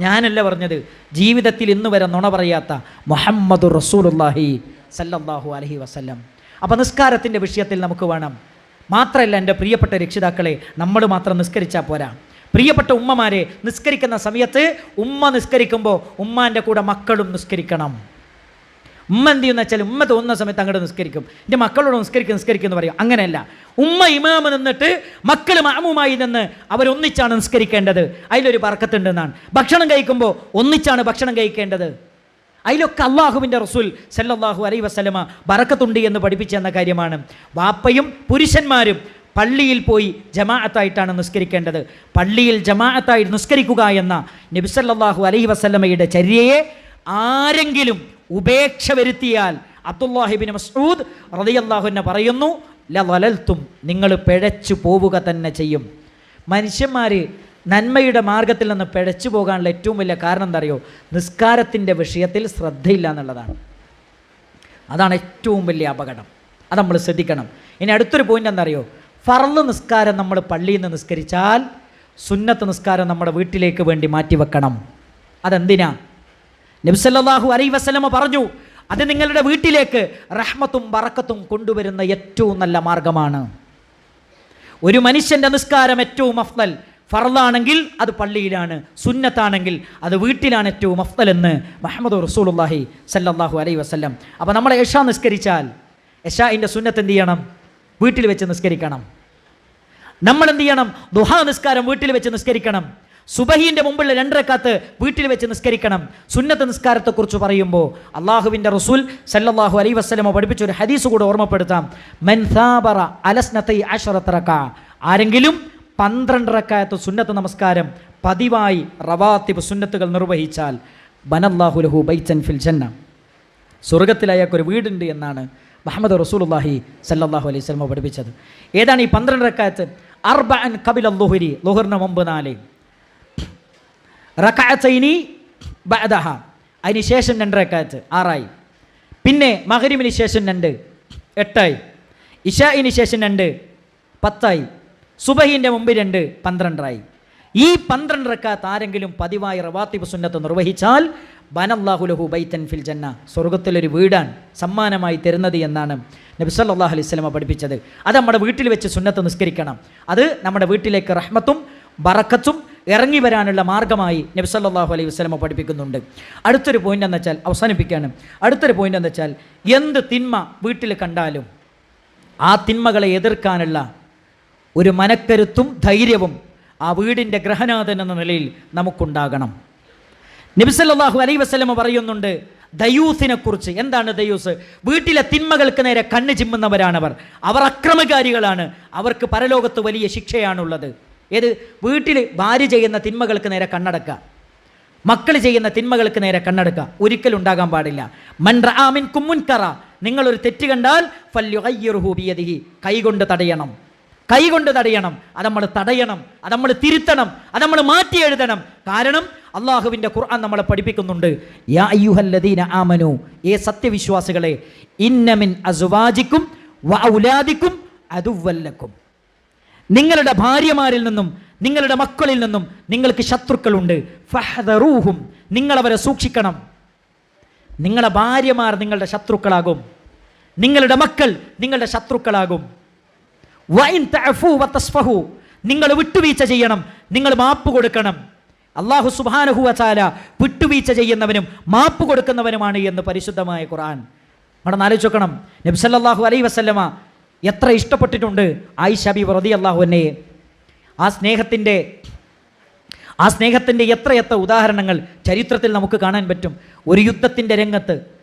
ഞാനല്ല പറഞ്ഞത്, ജീവിതത്തിൽ ഇന്ന് വരെ നുണ പറയാത്ത മുഹമ്മദുർ റസൂലുള്ളാഹി സല്ലല്ലാഹു അലൈഹി വസല്ലം. അപ്പോൾ നിസ്കാരത്തിൻ്റെ വിഷയത്തിൽ നമുക്ക് വേണം. മാത്രമല്ല, എൻ്റെ പ്രിയപ്പെട്ട രക്ഷിതാക്കളെ, നമ്മൾ മാത്രം നിസ്കരിച്ചാൽ പോരാ. പ്രിയപ്പെട്ട ഉമ്മമാരെ, നിസ്കരിക്കുന്ന സമയത്ത് ഉമ്മ നിസ്കരിക്കുമ്പോൾ ഉമ്മാൻ്റെ കൂടെ മക്കളും നിസ്കരിക്കണം. ഉമ്മ എന്ത് ചെയ്യുന്ന വെച്ചാൽ, ഉമ്മ തോന്നുന്ന സമയത്ത് അങ്ങോട്ട് നിസ്കരിക്കും, എൻ്റെ മക്കളോട് നിസ്കരിക്കും എന്ന് പറയും. അങ്ങനെയല്ല, ഉമ്മ ഇമാമ് നിന്നിട്ട് മക്കൾ മാമുമായി നിന്ന് അവരൊന്നിച്ചാണ് നിസ്കരിക്കേണ്ടത്. അതിലൊരു ബർക്കത്തുണ്ടെന്നാണ്. ഭക്ഷണം കഴിക്കുമ്പോൾ ഒന്നിച്ചാണ് ഭക്ഷണം കഴിക്കേണ്ടത്. അതിലൊക്കെ അള്ളാഹുവിൻ്റെ റസൂൽ സല്ലല്ലാഹു അലൈഹി വസല്ലമ ബറക്കത്തുണ്ട് എന്ന് പഠിപ്പിച്ച എന്ന കാര്യമാണ്. വാപ്പയും പുരുഷന്മാരും പള്ളിയിൽ പോയി ജമാഅത്തായിട്ടാണ് നിസ്കരിക്കേണ്ടത്. പള്ളിയിൽ ജമാഅത്തായി നിസ്കരിക്കുക എന്ന നബി സല്ലല്ലാഹു അലൈഹി വസല്ലമയുടെ ചര്യയെ ആരെങ്കിലും ഉപേക്ഷ വരുത്തിയാൽ, അബ്ദുല്ലാഹി ഇബ്നു മസ്ഊദ് റളിയല്ലാഹു അൻഹു പറയുന്നു, ലളൽതും, നിങ്ങൾ പിഴച്ചു പോവുക തന്നെ ചെയ്യും. മനുഷ്യന്മാർ നന്മയുടെ മാർഗത്തിൽ നിന്ന് പിഴച്ചു പോകാനുള്ള ഏറ്റവും വലിയ കാരണം എന്താ അറിയോ? നിസ്കാരത്തിൻ്റെ വിഷയത്തിൽ ശ്രദ്ധയില്ല എന്നുള്ളതാണ്. അതാണ് ഏറ്റവും വലിയ അപകടം. അത് നമ്മൾ ശ്രദ്ധിക്കണം. ഇനി അടുത്തൊരു പോയിന്റ് എന്താ അറിയോ? ഫർള് നിസ്കാരം നമ്മൾ പള്ളിയിൽ നിന്ന് നിസ്കരിച്ചാൽ സുന്നത്ത് നിസ്കാരം നമ്മുടെ വീട്ടിലേക്ക് വേണ്ടി മാറ്റിവെക്കണം. അതെന്തിനാ? നബി സല്ലല്ലാഹു അലൈഹി വസല്ലമ പറഞ്ഞു, അത് നിങ്ങളുടെ വീട്ടിലേക്ക് റഹ്മത്തും ബറക്കത്തും കൊണ്ടുവരുന്ന ഏറ്റവും നല്ല മാർഗമാണ്. ഒരു മനുഷ്യൻ്റെ നിസ്കാരം ഏറ്റവും അഫ്ദൽ ഫർളാണെങ്കിൽ അത് പള്ളിയിലാണ്, സുന്നത്താണെങ്കിൽ അത് വീട്ടിലാണ് ഏറ്റവും അഫ്ദൽ എന്ന് മുഹമ്മദ് റസൂലുള്ളാഹി സല്ലല്ലാഹു അലൈഹി വസല്ലം. അപ്പോൾ നമ്മൾ ഇശാ നിസ്കരിച്ചാൽ ഇശാഇൻ്റെ സുന്നത്ത് എന്ത് ചെയ്യണം? വീട്ടിൽ വെച്ച് നിസ്കരിക്കണം. നമ്മൾ എന്ത് ചെയ്യണം? ദുഹാ നിസ്കാരം വീട്ടിൽ വെച്ച് നിസ്കരിക്കണം. സുബഹീൻ്റെ മുമ്പുള്ള 2 റക്അത്ത് വീട്ടിൽ വെച്ച് നിസ്കരിക്കണം. സുന്നത്ത് നിസ്കാരത്തെക്കുറിച്ച് പറയുമ്പോൾ അള്ളാഹുവിൻ്റെ റസൂൽ സല്ലല്ലാഹു അലൈഹി വസല്ലമ പഠിപ്പിച്ച ഒരു ഹദീസ് കൂടെ ഓർമ്മപ്പെടുത്താം. മൻ സാബറ അലസ്നതൈ അശറത റക്അ, ആരെങ്കിലും 12 റക്അത്ത് സുന്നത്ത് നമസ്കാരം പതിവായി റവാത്തിബ് സുന്നത്തുകൾ നിർവഹിച്ചാൽ ബനല്ലാഹു ലഹു ബൈതൻ ഫിൽ ജന്ന, സ്വർഗത്തിൽ അയാൾക്കൊരു വീടുണ്ട് എന്നാണ് മുഹമ്മദ് റസൂലുള്ളാഹി സല്ലല്ലാഹു അലൈഹി വസല്ലം പഠിപ്പിച്ചത്. ഏതാണ് ഈ 12 റക്അത്ത്? അർബഅൻ ഖബില ളുഹരി, ളുഹറിന് മുമ്പ് 4, റക്അത്തൈനി ബഅദഹ, അതിന് ശേഷം 2 റക്അത്ത് 6ആയി. പിന്നെ മഗ്രിബിന് ശേഷം 2 8ആയി. ഇശാഇന് ശേഷം 2 10ആയി. സുബഹീൻ്റെ മുമ്പ് 2 12ആയി. ഈ 12 റക്അത്ത് ആരെങ്കിലും പതിവായി റവാത്തിബ് സുന്നത്ത് നിർവഹിച്ചാൽ ബനല്ലാഹു ലഹു ബൈതൻ ഫിൽ ജന്ന, സ്വർഗത്തിലൊരു വീടാണ് സമ്മാനമായി തരുന്നത് എന്നാണ് നബി സല്ലല്ലാഹു അലൈഹി വസല്ലം പഠിപ്പിച്ചത്. അത് നമ്മുടെ വീട്ടിൽ വെച്ച് സുന്നത്ത് നിസ്കരിക്കണം. അത് നമ്മുടെ വീട്ടിലേക്ക് റഹ്മത്തും ബറക്കത്തും ഇറങ്ങി വരാനുള്ള മാർഗമായി നബി സല്ലല്ലാഹു അലൈഹി വസല്ലം പഠിപ്പിക്കുന്നുണ്ട്. അടുത്തൊരു പോയിന്റ് എന്ന് വെച്ചാൽ, അവസാനിപ്പിക്കുകയാണ്, അടുത്തൊരു പോയിന്റ് എന്ന് വെച്ചാൽ, എന്ത് തിന്മ വീട്ടിൽ കണ്ടാലും ആ തിന്മകളെ എതിർക്കാനുള്ള ഒരു മനക്കരുത്തും ധൈര്യവും ആ വീടിൻ്റെ ഗ്രഹനാഥൻ എന്ന നിലയിൽ നമുക്കുണ്ടാകണം. നബി സല്ലല്ലാഹു അലൈഹി വസല്ലം പറയുന്നുണ്ട് ദയൂസിനെ കുറിച്ച്. എന്താണ് ദയൂസ്? വീട്ടിലെ തിന്മകൾക്ക് നേരെ കണ്ണ് ചിമ്മുന്നവരാണവർ. അവർ അക്രമകാരികളാണ്. അവർക്ക് പരലോകത്ത് വലിയ ശിക്ഷയാണുള്ളത്. ഏത്? വീട്ടിൽ ഭാര്യ ചെയ്യുന്ന തിന്മകൾക്ക് നേരെ കണ്ണടക്കുക, മക്കൾ ചെയ്യുന്ന തിന്മകൾക്ക് നേരെ കണ്ണടക്കുക ഒരിക്കലും ഉണ്ടാകാൻ പാടില്ല. മൻ റആ മിൻകും മുൻകറ, നിങ്ങളൊരു തെറ്റ് കണ്ടാൽ ഫല്യുഗയ്യിറുഹു ബിയദിഹി, കൈകൊണ്ട് തടയണം, കൈകൊണ്ട് തടയണം. അത് നമ്മൾ തടയണം, അത് നമ്മൾ തിരുത്തണം, അത് നമ്മൾ മാറ്റി എഴുതണം. കാരണം അള്ളാഹുവിൻ്റെ ഖുർആൻ നമ്മളെ പഠിപ്പിക്കുന്നുണ്ട്, യാ അയ്യുഹല്ലദീന ആമനു, ഏ സത്യവിശ്വാസികളെ, ഇന്ന മിൻ അസ്വാജിക്കും വഔലാദിക്കും അദുവ്വല്ലക്കും, നിങ്ങളുടെ ഭാര്യമാരിൽ നിന്നും നിങ്ങളുടെ മക്കളിൽ നിന്നും നിങ്ങൾക്ക് ശത്രുക്കളുണ്ട്. ഫഹ്ദറൂഹും, നിങ്ങളവരെ സൂക്ഷിക്കണം. നിങ്ങളുടെ ഭാര്യമാർ നിങ്ങളുടെ ശത്രുക്കളാകും, നിങ്ങളുടെ മക്കൾ നിങ്ങളുടെ ശത്രുക്കളാകും. വഇൻ തഅഫു വതസ്ഫഹു, നിങ്ങൾ വിട്ടുവീഴ്ച ചെയ്യണം, നിങ്ങൾ മാപ്പ് കൊടുക്കണം. അല്ലാഹു സുബ്ഹാനഹു വ തആല വിട്ടുവീഴ്ച ചെയ്യുന്നവനും മാപ്പ് കൊടുക്കുന്നവനുമാണ് എന്ന് പരിശുദ്ധമായ ഖുർആൻ. നമ്മൾ ആലോചിക്കണം, നബി സല്ലല്ലാഹു അലൈഹി വസല്ലമ എത്ര ഇഷ്ടപ്പെട്ടിട്ടുണ്ട് ആയിഷ ബീവി റളിയല്ലാഹു അൻഹയെ. ആ സ്നേഹത്തിൻ്റെ എത്രയെത്ര ഉദാഹരണങ്ങൾ ചരിത്രത്തിൽ നമുക്ക് കാണാൻ പറ്റും. ഒരു യുദ്ധത്തിൻ്റെ രംഗത്ത്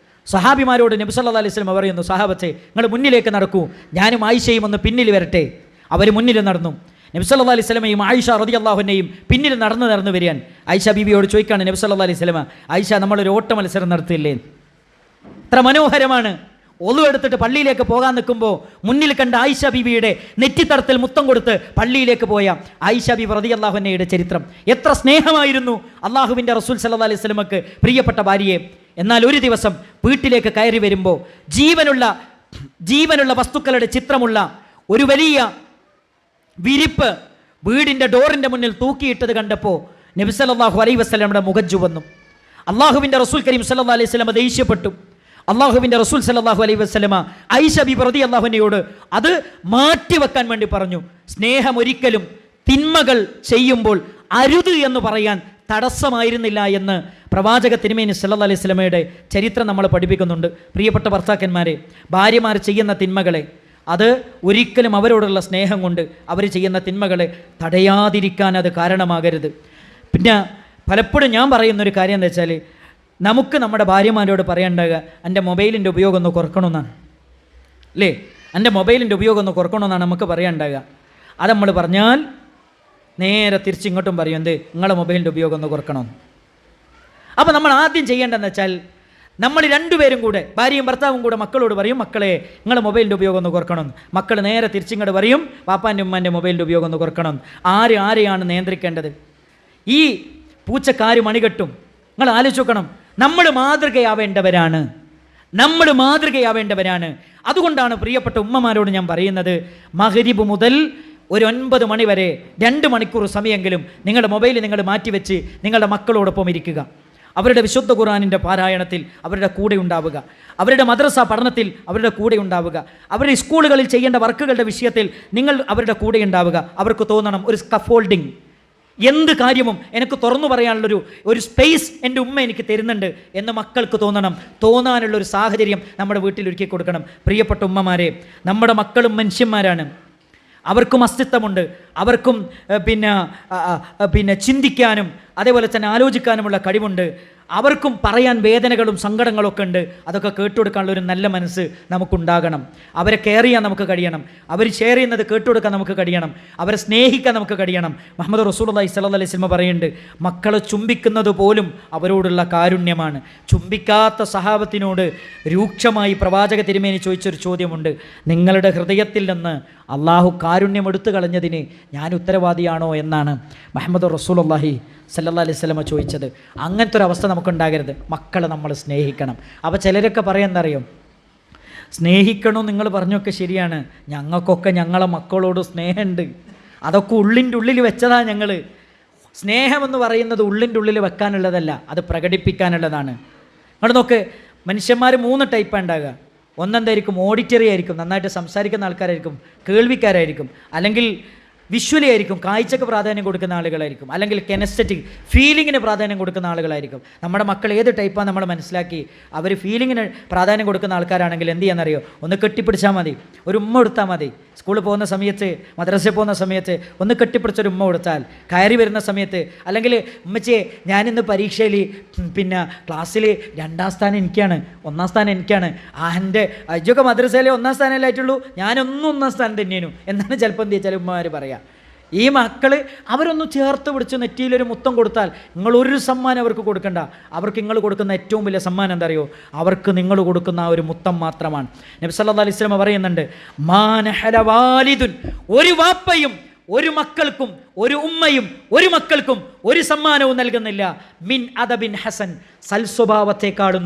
സഹാബിമാരോട് നബി സല്ലല്ലാഹു അലൈഹി വസല്ലം പറയുന്നു, സഹാബത്തെ നിങ്ങൾ മുന്നിലേക്ക് നടക്കൂ, ഞാനും ആയിഷയും ഒന്ന് പിന്നിൽ വരട്ടെ. അവർ മുന്നിൽ നടന്നു. നബി സല്ലല്ലാഹു അലൈഹി വസല്ലമയും ആയിഷ റളിയല്ലാഹു അൻഹയും പിന്നിൽ നടന്നു വരികയാണ്. ആയിഷ ബീവിയോട് ചോദിക്കാണ് നബി സല്ലല്ലാഹു അലൈഹി വസല്ലം, ആയിഷ നമ്മളൊരു ഓട്ട മത്സരം നടത്തില്ലേ? എത്ര മനോഹരമാണ്. ഒളു എടുത്തിട്ട് പള്ളിയിലേക്ക് പോകാൻ നിൽക്കുമ്പോൾ മുന്നിൽ കണ്ട ആയിഷ ബീവിയുടെ നെറ്റിത്തടത്തിൽ മുത്തം കൊടുത്ത് പള്ളിയിലേക്ക് പോയ ആയിഷ ബീവി റളിയല്ലാഹു അൻഹയുടെ ചരിത്രം. എത്ര സ്നേഹമായിരുന്നു അള്ളാഹുവിൻ്റെ റസൂൽ സല്ലല്ലാഹു അലൈഹി വസല്ലമക്ക് പ്രിയപ്പെട്ട ഭാര്യയെ. എന്നാൽ ഒരു ദിവസം വീട്ടിലേക്ക് കയറി വരുമ്പോൾ ജീവനുള്ള വസ്തുക്കളുടെ ചിത്രമുള്ള ഒരു വലിയ വിരിപ്പ് വീടിൻ്റെ ഡോറിൻ്റെ മുന്നിൽ തൂക്കിയിട്ടത് കണ്ടപ്പോൾ നബി സല്ലല്ലാഹു അലൈഹി വസല്ലമയുടെ മുഖം ചുവന്നു. അള്ളാഹുവിൻ്റെ റസൂൽ കരീം സല്ലല്ലാഹു അലൈഹി വസല്ലമ ദേഷ്യപ്പെട്ടു. അള്ളാഹുവിൻ്റെ റസൂൽ സല്ലല്ലാഹു അലൈഹി വസല്ലമ ആയിഷ ബീബി റളിയല്ലാഹു അൻഹയോട് അത് മാറ്റിവെക്കാൻ വേണ്ടി പറഞ്ഞു. സ്നേഹം ഒരിക്കലും തിന്മകൾ ചെയ്യുമ്പോൾ അരുത് എന്ന് പറയാൻ തടസ്സമായിരുന്നില്ല എന്ന് പ്രവാചക തിരുമേനി സല്ലല്ലാഹു അലൈഹി വസല്ലമയുടെ ചരിത്രം നമ്മൾ പഠിപ്പിക്കുന്നുണ്ട്. പ്രിയപ്പെട്ട ഭർത്താക്കന്മാരെ, ഭാര്യമാർ ചെയ്യുന്ന തിന്മകളെ അത് ഒരിക്കലും അവരോടുള്ള സ്നേഹം കൊണ്ട് അവർ ചെയ്യുന്ന തിന്മകളെ തടയാതിരിക്കാൻ അത് കാരണമാകരുത്. പിന്നെ പലപ്പോഴും ഞാൻ പറയുന്നൊരു കാര്യം എന്താ വെച്ചാൽ, നമുക്ക് നമ്മുടെ ഭാര്യമാരോട് പറയേണ്ടത് എൻ്റെ മൊബൈലിൻ്റെ ഉപയോഗം ഒന്ന് കുറക്കണമെന്നാണ്, അല്ലേ? എൻ്റെ മൊബൈലിൻ്റെ ഉപയോഗം ഒന്ന് കുറക്കണമെന്നാണ് നമുക്ക് പറയേണ്ടത്. അത് നമ്മൾ പറഞ്ഞാൽ നേരെ തിരിച്ചിങ്ങോട്ടും പറയും, എന്ത്, നിങ്ങളുടെ മൊബൈലിൻ്റെ ഉപയോഗം ഒന്ന് കുറക്കണം. അപ്പോൾ നമ്മൾ ആദ്യം ചെയ്യേണ്ടതെന്ന് വെച്ചാൽ, നമ്മൾ രണ്ടുപേരും കൂടെ, ഭാര്യയും ഭർത്താവും കൂടെ മക്കളോട് പറയും, മക്കളെ നിങ്ങൾ മൊബൈലിൻ്റെ ഉപയോഗം ഒന്ന് കുറക്കണം. മക്കൾ നേരെ തിരിച്ചിങ്ങോട്ട് പറയും, പാപ്പാൻ്റെ ഉമ്മാൻ്റെ മൊബൈലിൻ്റെ ഉപയോഗം ഒന്ന് കുറക്കണം. ആരെയാണ് നിയന്ത്രിക്കേണ്ടത്? ഈ പൂച്ചക്കാര് മണികെട്ടും. നിങ്ങൾ ആലോചിച്ച് നോക്കണം, നമ്മൾ മാതൃകയാവേണ്ടവരാണ്. നമ്മൾ മാതൃകയാവേണ്ടവരാണ്. അതുകൊണ്ടാണ് പ്രിയപ്പെട്ട ഉമ്മമാരോട് ഞാൻ പറയുന്നത്, മഗ്രിബ് മുതൽ ഒരു 9 മണി വരെ 2 മണിക്കൂർ സമയമെങ്കിലും നിങ്ങളുടെ മൊബൈൽ നിങ്ങൾ മാറ്റിവെച്ച് നിങ്ങളുടെ മക്കളോടൊപ്പം ഇരിക്കുക. അവരുടെ വിശുദ്ധ ഖുർആനിൻ്റെ പാരായണത്തിൽ അവരുടെ കൂടെ ഉണ്ടാവുക, അവരുടെ മദ്രസ പഠനത്തിൽ അവരുടെ കൂടെ ഉണ്ടാവുക, അവരുടെ സ്കൂളുകളിൽ ചെയ്യേണ്ട വർക്കുകളുടെ വിഷയത്തിൽ നിങ്ങൾ അവരുടെ കൂടെ ഉണ്ടാവുക. അവർക്ക് തോന്നണം ഒരു സ്കഫോൾഡിങ്, എന്ത് കാര്യവും എനിക്ക് തുറന്നു പറയാനുള്ളൊരു സ്പേസ് എൻ്റെ ഉമ്മ എനിക്ക് തരുന്നുണ്ട് എന്ന് മക്കൾക്ക് തോന്നാനുള്ളൊരു സാഹചര്യം നമ്മുടെ വീട്ടിൽ ഒരുക്കി കൊടുക്കണം. പ്രിയപ്പെട്ട ഉമ്മമാരെ, നമ്മുടെ മക്കളും മനുഷ്യന്മാരാണ്, അവർക്കും അസ്തിത്വമുണ്ട്, അവർക്കും പിന്നെ ചിന്തിക്കാനും അതേപോലെ തന്നെ ആലോചിക്കാനുമുള്ള കഴിവുണ്ട്. അവർക്കും പറയാൻ വേദനകളും സങ്കടങ്ങളൊക്കെ ഉണ്ട്. അതൊക്കെ കേട്ടുകൊടുക്കാനുള്ള ഒരു നല്ല മനസ്സ് നമുക്കുണ്ടാകണം. അവരെ കെയർ ചെയ്യാൻ നമുക്ക് കഴിയണം, അവർ ഷെയർ ചെയ്യുന്നത് കേട്ടുകൊടുക്കാൻ നമുക്ക് കഴിയണം, അവരെ സ്നേഹിക്കാൻ നമുക്ക് കഴിയണം. മുഹമ്മദ് റസൂലുള്ളാഹി സ്വല്ലല്ലാഹു അലൈഹി വസല്ലം പറയുന്നുണ്ട്, മക്കളെ ചുംബിക്കുന്നത് പോലും അവരോടുള്ള കാരുണ്യമാണ്. ചുംബിക്കാത്ത സഹാബത്തിനോട് രൂക്ഷമായി പ്രവാചക തിരുമേനി ചോദിച്ചൊരു ചോദ്യമുണ്ട്, നിങ്ങളുടെ ഹൃദയത്തിൽ നിന്ന് അള്ളാഹു കാരുണ്യം എടുത്തു കളഞ്ഞതിന് ഞാൻ ഉത്തരവാദിയാണോ എന്നാണ് മുഹമ്മദ് റസൂലുള്ളാഹി സല്ലല്ലാഹു അലൈഹി വസല്ലം ചോദിച്ചത്. അങ്ങനത്തെ ഒരു അവസ്ഥ നമുക്കുണ്ടാകരുത്. മക്കളെ നമ്മൾ സ്നേഹിക്കണം. അപ്പോൾ ചിലരൊക്കെ പറയാമെന്നറിയോ, സ്നേഹിക്കണം നിങ്ങൾ പറഞ്ഞൊക്കെ ശരിയാണ്, ഞങ്ങൾക്കൊക്കെ ഞങ്ങളെ മക്കളോട് സ്നേഹമുണ്ട്, അതൊക്കെ ഉള്ളിൻ്റെ ഉള്ളിൽ വെച്ചതാ ഞങ്ങൾ. സ്നേഹമെന്ന് പറയുന്നത് ഉള്ളിൻ്റെ ഉള്ളിൽ വെക്കാനുള്ളതല്ല, അത് പ്രകടിപ്പിക്കാനുള്ളതാണ്. നിങ്ങൾ നോക്ക്, മനുഷ്യന്മാർ 3 ടൈപ്പാണ് ഉണ്ടാകുക. ഒന്നെന്തായിരിക്കും, ഓഡിറ്ററി ആയിരിക്കും, നന്നായിട്ട് സംസാരിക്കുന്ന ആൾക്കാരായിരിക്കും, കേൾവിക്കാരായിരിക്കും, അല്ലെങ്കിൽ വിഷ്വലി ആയിരിക്കും, കാഴ്ചക്ക് പ്രാധാന്യം കൊടുക്കുന്ന ആളുകളായിരിക്കും, അല്ലെങ്കിൽ കെനസ്തെറ്റിക് ഫീലിങ്ങിന് പ്രാധാന്യം കൊടുക്കുന്ന ആളുകളായിരിക്കും. നമ്മുടെ മക്കൾ ഏത് ടൈപ്പാണ് നമ്മൾ മനസ്സിലാക്കി. അവർ ഫീലിങ്ങിന് പ്രാധാന്യം കൊടുക്കുന്ന ആൾക്കാരാണെങ്കിൽ എന്ത് ചെയ്യാന്നറിയോ, ഒന്ന് കെട്ടിപ്പിടിച്ചാൽ മതി, ഒരു ഉമ്മ കൊടുത്താൽ മതി. സ്കൂളിൽ പോകുന്ന സമയത്ത്, മദ്രസയിൽ പോകുന്ന സമയത്ത് ഒന്ന് കെട്ടിപ്പിടിച്ചൊരു ഉമ്മ കൊടുത്താൽ, കയറി വരുന്ന സമയത്ത്, അല്ലെങ്കിൽ ഉമ്മച്ചേ ഞാനിന്ന് പരീക്ഷയിൽ ക്ലാസ്സിൽ 2ാം സ്ഥാനം എനിക്കാണ്, 1ാം സ്ഥാനം എനിക്കാണ്, എൻ്റെ അജൊക്കെ മദ്രസയിലെ 1ാം സ്ഥാനമല്ലേ ആയിട്ടുള്ളൂ, ഞാനൊന്നും 1ാം സ്ഥാനം തന്നെയാണ് എന്നാണ് ചിലപ്പോൾ എന്ത് വെച്ചാൽ ഉമ്മമാർ പറയാം. ഈ മക്കൾ അവരൊന്ന് ചേർത്ത് പിടിച്ച് നെറ്റിയിലൊരു മുത്തം കൊടുത്താൽ നിങ്ങളൊരു സമ്മാനം അവർക്ക് കൊടുക്കണ്ട. അവർക്ക് നിങ്ങൾ കൊടുക്കുന്ന ഏറ്റവും വലിയ സമ്മാനം എന്താ അറിയോ, അവർക്ക് നിങ്ങൾ കൊടുക്കുന്ന ആ ഒരു മുത്തം മാത്രമാണ്. നബി സല്ലല്ലാഹു അലൈഹി വസല്ലം പറയുന്നുണ്ട്, മാനഹല വാലിദുൻ, ഒരു വാപ്പയും ഒരു മക്കൾക്കും, ഒരു ഉമ്മയും ഒരു മക്കൾക്കും ഒരു സമ്മാനവും നൽകുന്നില്ല, മിൻ അദബിൻ ഹസൻ, സൽസ്വഭാവത്തെക്കാളും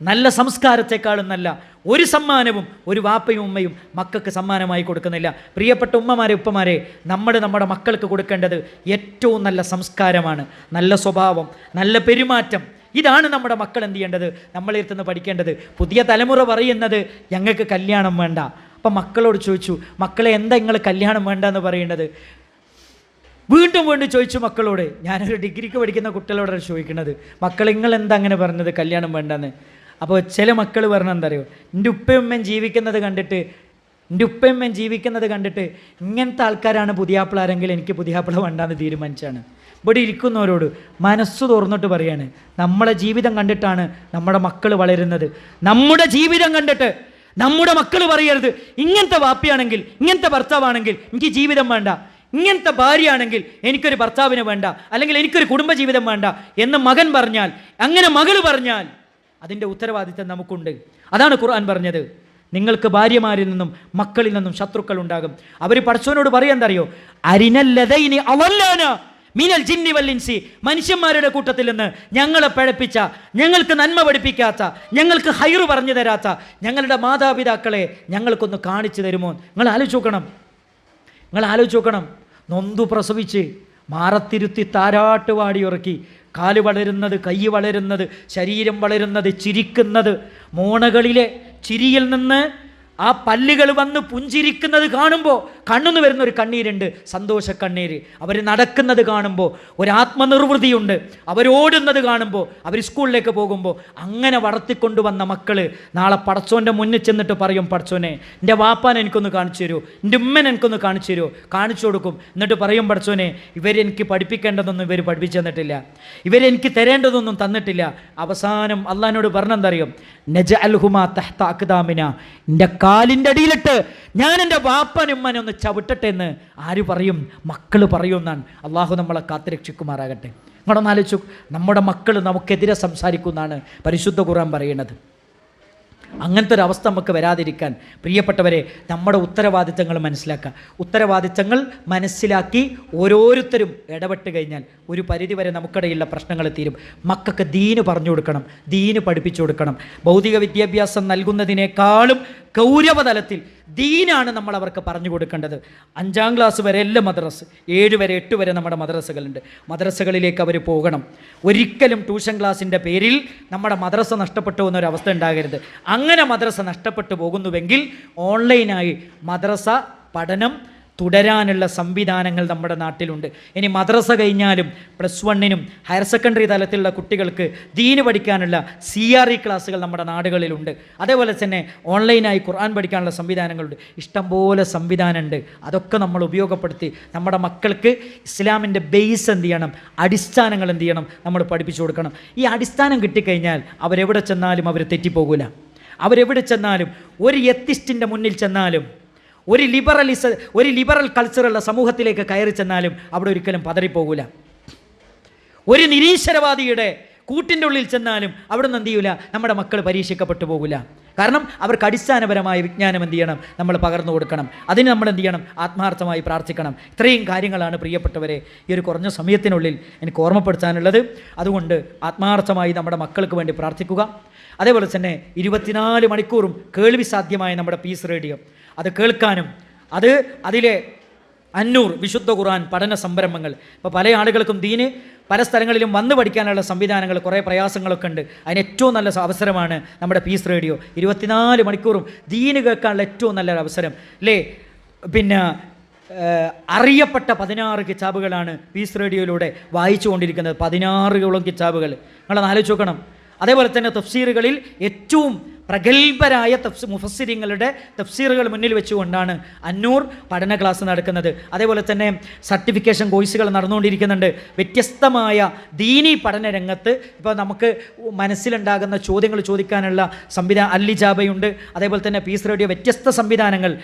നല്ല സംസ്കാരത്തെക്കാളും നല്ല ഒരു സമ്മാനവും ഒരു വാപ്പയും ഉമ്മയും മക്കൾക്ക് സമ്മാനമായി കൊടുക്കുന്നില്ല. പ്രിയപ്പെട്ട ഉമ്മമാരെ, ഉപ്പമാരെ, നമ്മുടെ മക്കൾക്ക് കൊടുക്കേണ്ടത് ഏറ്റവും നല്ല സംസ്കാരമാണ്, നല്ല സ്വഭാവം, നല്ല പെരുമാറ്റം. ഇതാണ് നമ്മുടെ മക്കൾ എന്ത് ചെയ്യേണ്ടത്, നമ്മളിരുത്തുനിന്ന് പഠിക്കേണ്ടത്. പുതിയ തലമുറ പറയുന്നത് ഞങ്ങൾക്ക് കല്യാണം വേണ്ട. അപ്പം മക്കളോട് ചോദിച്ചു, മക്കളെ എന്താ നിങ്ങൾ കല്യാണം വേണ്ട എന്ന് പറയുന്നത്? വീണ്ടും ചോദിച്ചു മക്കളോട്. ഞാനൊരു ഡിഗ്രിക്ക് പഠിക്കുന്ന കുട്ടികളോടാണ് ചോദിക്കുന്നത്, മക്കൾ നിങ്ങൾ എന്താ അങ്ങനെ പറഞ്ഞത് കല്യാണം വേണ്ടെന്ന്? അപ്പോൾ ചില മക്കൾ പറഞ്ഞ എന്താ അറിയോ, എൻ്റെ ഉപ്പയും ഉമ്മയും ജീവിക്കുന്നത് കണ്ടിട്ട് ഇങ്ങനത്തെ ആൾക്കാരാണ് പുതിയാപ്പിളാരെങ്കിൽ എനിക്ക് പുതിയാപ്പിള വേണ്ടാന്ന് തീരുമാനിച്ചാണ്. ഇവിടെ ഇരിക്കുന്നവരോട് മനസ്സ് തുറന്നിട്ട് പറയാണ്, നമ്മളെ ജീവിതം കണ്ടിട്ടാണ് നമ്മുടെ മക്കൾ വളരുന്നത്. നമ്മുടെ ജീവിതം കണ്ടിട്ട് നമ്മുടെ മക്കൾ പറയരുത്, ഇങ്ങനത്തെ വാപ്പിയാണെങ്കിൽ, ഇങ്ങനത്തെ ഭർത്താവാണെങ്കിൽ എനിക്ക് ജീവിതം വേണ്ട, ഇങ്ങനത്തെ ഭാര്യയാണെങ്കിൽ എനിക്കൊരു ഭർത്താവിനെ വേണ്ട, അല്ലെങ്കിൽ എനിക്കൊരു കുടുംബജീവിതം വേണ്ട എന്ന് മകൻ പറഞ്ഞാൽ, അങ്ങനെ മകൾ പറഞ്ഞാൽ അതിൻ്റെ ഉത്തരവാദിത്തം നമുക്കുണ്ട്. അതാണ് ഖുർആൻ പറഞ്ഞത്, നിങ്ങൾക്ക് ഭാര്യമാരിൽ നിന്നും മക്കളിൽ നിന്നും ശത്രുക്കൾ ഉണ്ടാകും. അവർ പടച്ചവനോട് പറയാന്തറിയോ, അരിനല്ലദൈനി അവല്ലാന മിനൽ ജിന്നി വൽ ഇൻസി, മനുഷ്യന്മാരുടെ കൂട്ടത്തിൽ നിന്ന് ഞങ്ങളെ പഴപ്പിച്ച, ഞങ്ങൾക്ക് നന്മ പഠിപ്പിക്കാത്ത, ഞങ്ങൾക്ക് ഹൈറ് പറഞ്ഞു തരാത്ത ഞങ്ങളുടെ മാതാപിതാക്കളെ ഞങ്ങൾക്കൊന്ന് കാണിച്ചു തരുമോ? നിങ്ങൾ ആലോചിച്ച് നോക്കണം. നൊന്തു പ്രസവിച്ച് മാറത്തിരുത്തി താരാട്ട് വാടിയുറക്കി, കാല് വളരുന്നത്, കൈ വളരുന്നത്, ശരീരം വളരുന്നത്, ചിരിക്കുന്നത്, മോണകളിലെ ചിരിയിൽ നിന്ന് ആ പല്ലുകൾ വന്ന് പുഞ്ചിരിക്കുന്നത് കാണുമ്പോൾ കണ്ണുന്ന് വരുന്ന ഒരു കണ്ണീരുണ്ട്, സന്തോഷ കണ്ണീര്. അവർ നടക്കുന്നത് കാണുമ്പോൾ ഒരു ആത്മനിർവൃതിയുണ്ട്, അവരോടുന്നത് കാണുമ്പോൾ, അവർ സ്കൂളിലേക്ക് പോകുമ്പോൾ. അങ്ങനെ വളർത്തിക്കൊണ്ടുവന്ന മക്കൾ നാളെ പടച്ചോൻ്റെ മുന്നിൽ ചെന്നിട്ട് പറയും, പടച്ചോനെ എൻ്റെ വാപ്പാനെ എനിക്കൊന്ന് കാണിച്ചു തരുമോ, എൻ്റെ ഉമ്മനെ എനിക്കൊന്ന് കാണിച്ചു തരുമോ? കാണിച്ചു കൊടുക്കും. എന്നിട്ട് പറയും, പടച്ചോനെ ഇവരെനിക്ക് പഠിപ്പിക്കേണ്ടതൊന്നും ഇവർ പഠിപ്പിച്ചു തന്നിട്ടില്ല, ഇവരെനിക്ക് തരേണ്ടതൊന്നും തന്നിട്ടില്ല. അവസാനം അള്ളാഹിനോട് പറഞ്ഞെന്തറിയും, നജഅൽഹുമാ തഹ്ത അഖ്ദാമിന, എൻ്റെ കാലിൻ്റെ അടിയിലിട്ട് ഞാൻ എൻ്റെ വാപ്പനും ഉമ്മനെ ഒന്ന് ചവിട്ടട്ടെ എന്ന് ആര് പറയും? മക്കൾ പറയും എന്നാണ്. അള്ളാഹു നമ്മളെ കാത്തുരക്ഷിക്കുമാറാകട്ടെ. നിങ്ങളൊന്ന് ആലോചിച്ചു, നമ്മുടെ മക്കൾ നമുക്കെതിരെ സംസാരിക്കുമെന്നാണ് പരിശുദ്ധ ഖുർആൻ പറയുന്നത്. അങ്ങനത്തെ ഒരു അവസ്ഥ നമുക്ക് വരാതിരിക്കാൻ പ്രിയപ്പെട്ടവരെ നമ്മുടെ ഉത്തരവാദിത്തങ്ങൾ മനസ്സിലാക്കുക. ഉത്തരവാദിത്തങ്ങൾ മനസ്സിലാക്കി ഓരോരുത്തരും ഇടപെട്ട് കഴിഞ്ഞാൽ ഒരു പരിധിവരെ നമുക്കിടയിലുള്ള പ്രശ്നങ്ങൾ തീരും. മക്കൾക്ക് ദീന് പറഞ്ഞു കൊടുക്കണം, ദീന് പഠിപ്പിച്ചു കൊടുക്കണം. ഭൗതിക വിദ്യാഭ്യാസം നൽകുന്നതിനേക്കാളും ഗൗരവതലത്തിൽ ദീനാണ് നമ്മൾ അവർക്ക് പറഞ്ഞു കൊടുക്കേണ്ടത്. 5ാം ക്ലാസ് വരെ എല്ലാ മദ്രസ്, 7 വരെ 8 വരെ നമ്മുടെ മദ്രസകളുണ്ട്. മദ്രസകളിലേക്ക് അവർ പോകണം. ഒരിക്കലും ട്യൂഷൻ ക്ലാസ്സിൻ്റെ പേരിൽ നമ്മുടെ മദ്രസ നഷ്ടപ്പെട്ടു പോകുന്നൊരവസ്ഥ ഉണ്ടാകരുത്. അങ്ങനെ മദ്രസ നഷ്ടപ്പെട്ടു പോകുന്നുവെങ്കിൽ ഓൺലൈനായി മദ്രസ പഠനം തുടരാനുള്ള സംവിധാനങ്ങൾ നമ്മുടെ നാട്ടിലുണ്ട്. ഇനി മദ്രസ കഴിഞ്ഞാലും +1-നും ഹയർ സെക്കൻഡറി തലത്തിലുള്ള കുട്ടികൾക്ക് ദീന് പഠിക്കാനുള്ള CRE ക്ലാസ്സുകൾ നമ്മുടെ നാടുകളിലുണ്ട്. അതേപോലെ തന്നെ ഓൺലൈനായി ഖുർആൻ പഠിക്കാനുള്ള സംവിധാനങ്ങളുണ്ട്. ഇഷ്ടംപോലെ സംവിധാനമുണ്ട്. അതൊക്കെ നമ്മൾ ഉപയോഗപ്പെടുത്തി നമ്മുടെ മക്കൾക്ക് ഇസ്ലാമിൻ്റെ ബേസ് എന്ത് ചെയ്യണം, അടിസ്ഥാനങ്ങൾ എന്ത് ചെയ്യണം, നമ്മൾ പഠിപ്പിച്ചു കൊടുക്കണം. ഈ അടിസ്ഥാനം കിട്ടിക്കഴിഞ്ഞാൽ അവരെവിടെ ചെന്നാലും അവർ തെറ്റിപ്പോകില്ല. അവരെവിടെ ചെന്നാലും, ഒരു എത്തിസ്റ്റിൻ്റെ മുന്നിൽ ചെന്നാലും, ഒരു ലിബറൽ കൾച്ചറുള്ള സമൂഹത്തിലേക്ക് കയറി ചെന്നാലും അവിടെ ഒരിക്കലും പതറിപ്പോകില്ല. ഒരു നിരീശ്വരവാദിയുടെ കൂട്ടിൻ്റെ ഉള്ളിൽ ചെന്നാലും അവിടെ നിന്ന് എന്ത് ചെയ്യില്ല, നമ്മുടെ മക്കൾ പരീക്ഷിക്കപ്പെട്ടു പോകില്ല. കാരണം അവർക്ക് അടിസ്ഥാനപരമായ വിജ്ഞാനം എന്ത് ചെയ്യണം, നമ്മൾ പകർന്നു കൊടുക്കണം. അതിന് നമ്മൾ എന്ത് ചെയ്യണം, ആത്മാർത്ഥമായി പ്രാർത്ഥിക്കണം. ഇത്രയും കാര്യങ്ങളാണ് പ്രിയപ്പെട്ടവരെ ഈ ഒരു കുറഞ്ഞ സമയത്തിനുള്ളിൽ എനിക്ക് ഓർമ്മപ്പെടുത്താനുള്ളത്. അതുകൊണ്ട് ആത്മാർത്ഥമായി നമ്മുടെ മക്കൾക്ക് വേണ്ടി പ്രാർത്ഥിക്കുക. അതേപോലെ തന്നെ 24 മണിക്കൂറും കേൾവി സാധ്യമായ നമ്മുടെ പീസ് റേഡിയോ അത് കേൾക്കാനും, അതിലെ അന്നൂർ വിശുദ്ധ ഖുർആൻ പഠന സംരംഭങ്ങൾ, ഇപ്പോൾ പല ആളുകൾക്കും ദീന് പല സ്ഥലങ്ങളിലും വന്ന് പഠിക്കാനുള്ള സംവിധാനങ്ങൾ, കുറേ പ്രയാസങ്ങളൊക്കെ ഉണ്ട്. അതിന് ഏറ്റവും നല്ല അവസരമാണ് നമ്മുടെ പീസ് റേഡിയോ. 24 മണിക്കൂറും ദീന് കേൾക്കാനുള്ള ഏറ്റവും നല്ലൊരു അവസരം അല്ലേ. പിന്നെ അറിയപ്പെട്ട 16 കിതാബുകളാണ് പീസ് റേഡിയോയിലൂടെ വായിച്ചു കൊണ്ടിരിക്കുന്നത്. 16ഓളം കിതാബുകൾ നിങ്ങളൊന്ന് ആലോചിച്ച് നോക്കണം. അതേപോലെ തന്നെ തഫ്സീറുകളിൽ ഏറ്റവും പ്രഗത്ഭരായ മുഫസ്സിരിങ്ങളുടെ തഫ്സീറുകൾ മുന്നിൽ വെച്ചുകൊണ്ടാണ് അന്നൂർ പഠന ക്ലാസ് നടക്കുന്നത്. അതേപോലെ തന്നെ സർട്ടിഫിക്കേഷൻ കോഴ്സുകൾ നടന്നുകൊണ്ടിരിക്കുന്നുണ്ട്. വ്യത്യസ്തമായ ദീനി പഠന രംഗത്ത് ഇപ്പോൾ നമുക്ക് മനസ്സിലുണ്ടാകുന്ന ചോദ്യങ്ങൾ ചോദിക്കാനുള്ള അല്ലിജാബയുണ്ട്. അതേപോലെ തന്നെ പീസ് റേഡിയോ വ്യത്യസ്ത സംവിധാനങ്ങൾ,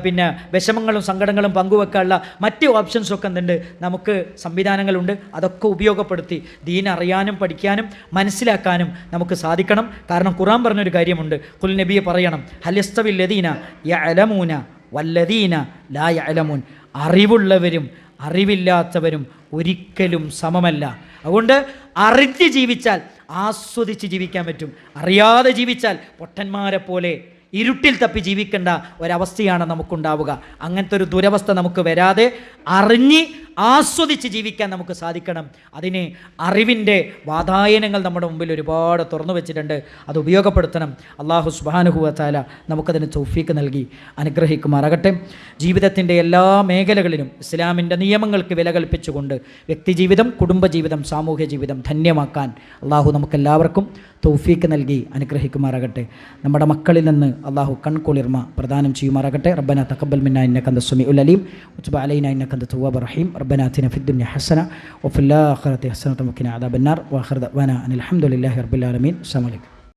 പിന്നെ വിഷമങ്ങളും സങ്കടങ്ങളും പങ്കുവെക്കാനുള്ള മറ്റ് ഓപ്ഷൻസൊക്കെ എന്തുണ്ട്, നമുക്ക് സംവിധാനങ്ങളുണ്ട്. അതൊക്കെ ഉപയോഗപ്പെടുത്തി ദീൻ അറിയാനും പഠിക്കാനും മനസ്സിലാക്കാനും നമുക്ക് സാധിക്കണം. കാരണം ഖുർആൻ പറഞ്ഞൊരു കാര്യമുണ്ട്, ഖുൽ നബിയെ പറയണം, ഹൽ ലദീന യഅലമൂന വല്ലദീന ലാ യഅലമൂൻ, അറിവുള്ളവരും അറിവില്ലാത്തവരും ഒരിക്കലും സമമല്ല. അതുകൊണ്ട് അറിഞ്ഞ് ജീവിച്ചാൽ ആസ്വദിച്ച് ജീവിക്കാൻ പറ്റും. അറിയാതെ ജീവിച്ചാൽ പൊട്ടന്മാരെ പോലെ ഇരുട്ടിൽ തപ്പി ജീവിക്കേണ്ട ഒരവസ്ഥയാണ് നമുക്കുണ്ടാവുക. അങ്ങനത്തെ ഒരു ദുരവസ്ഥ നമുക്ക് വരാതെ അറിഞ്ഞ് ആസ്വദിച്ച് ജീവിക്കാൻ നമുക്ക് സാധിക്കണം. അതിന് അറിവിൻ്റെ വാതായനങ്ങൾ നമ്മുടെ മുമ്പിൽ ഒരുപാട് തുറന്നു വെച്ചിട്ടുണ്ട്. അത് ഉപയോഗപ്പെടുത്തണം. അല്ലാഹു സുബ്ഹാനഹു വ തആല നമുക്കതിന് തൗഫീക്ക് നൽകി അനുഗ്രഹിക്കുമാറാകട്ടെ. ജീവിതത്തിൻ്റെ എല്ലാ മേഖലകളിലും ഇസ്ലാമിൻ്റെ നിയമങ്ങൾക്ക് വില കൽപ്പിച്ചുകൊണ്ട് വ്യക്തിജീവിതം, കുടുംബജീവിതം, സാമൂഹ്യ ജീവിതം ധന്യമാക്കാൻ അല്ലാഹു നമുക്കെല്ലാവർക്കും തൗഫീക്ക് നൽകി അനുഗ്രഹിക്കുമാറാകട്ടെ. നമ്മുടെ മക്കളിൽ നിന്ന് അല്ലാഹു കൺകുളിർമ പ്രദാനം ചെയ്യുമാറാകട്ടെ. റബ്ബന തഖബ്ബൽ മിന്നാ ഇന്നക അന്ത സമീഉൽ അലീം വതുബ് അലൈനാ ഇന്നക അന്ത തവ്വാബുർ റഹീം. റബ്ബന ആതിനാ ഫിദ് ദുനിയ ഹസന വഫിൽ ആഖിറതി ഹസനത വഖിനാ അദാബന്നാർ. വആഖിറു ദഅ്വാനാ അനിൽ ഹംദുലില്ലാഹി റബ്ബിൽ ആലമീൻ. അസ്സലാമു അലൈക്കും.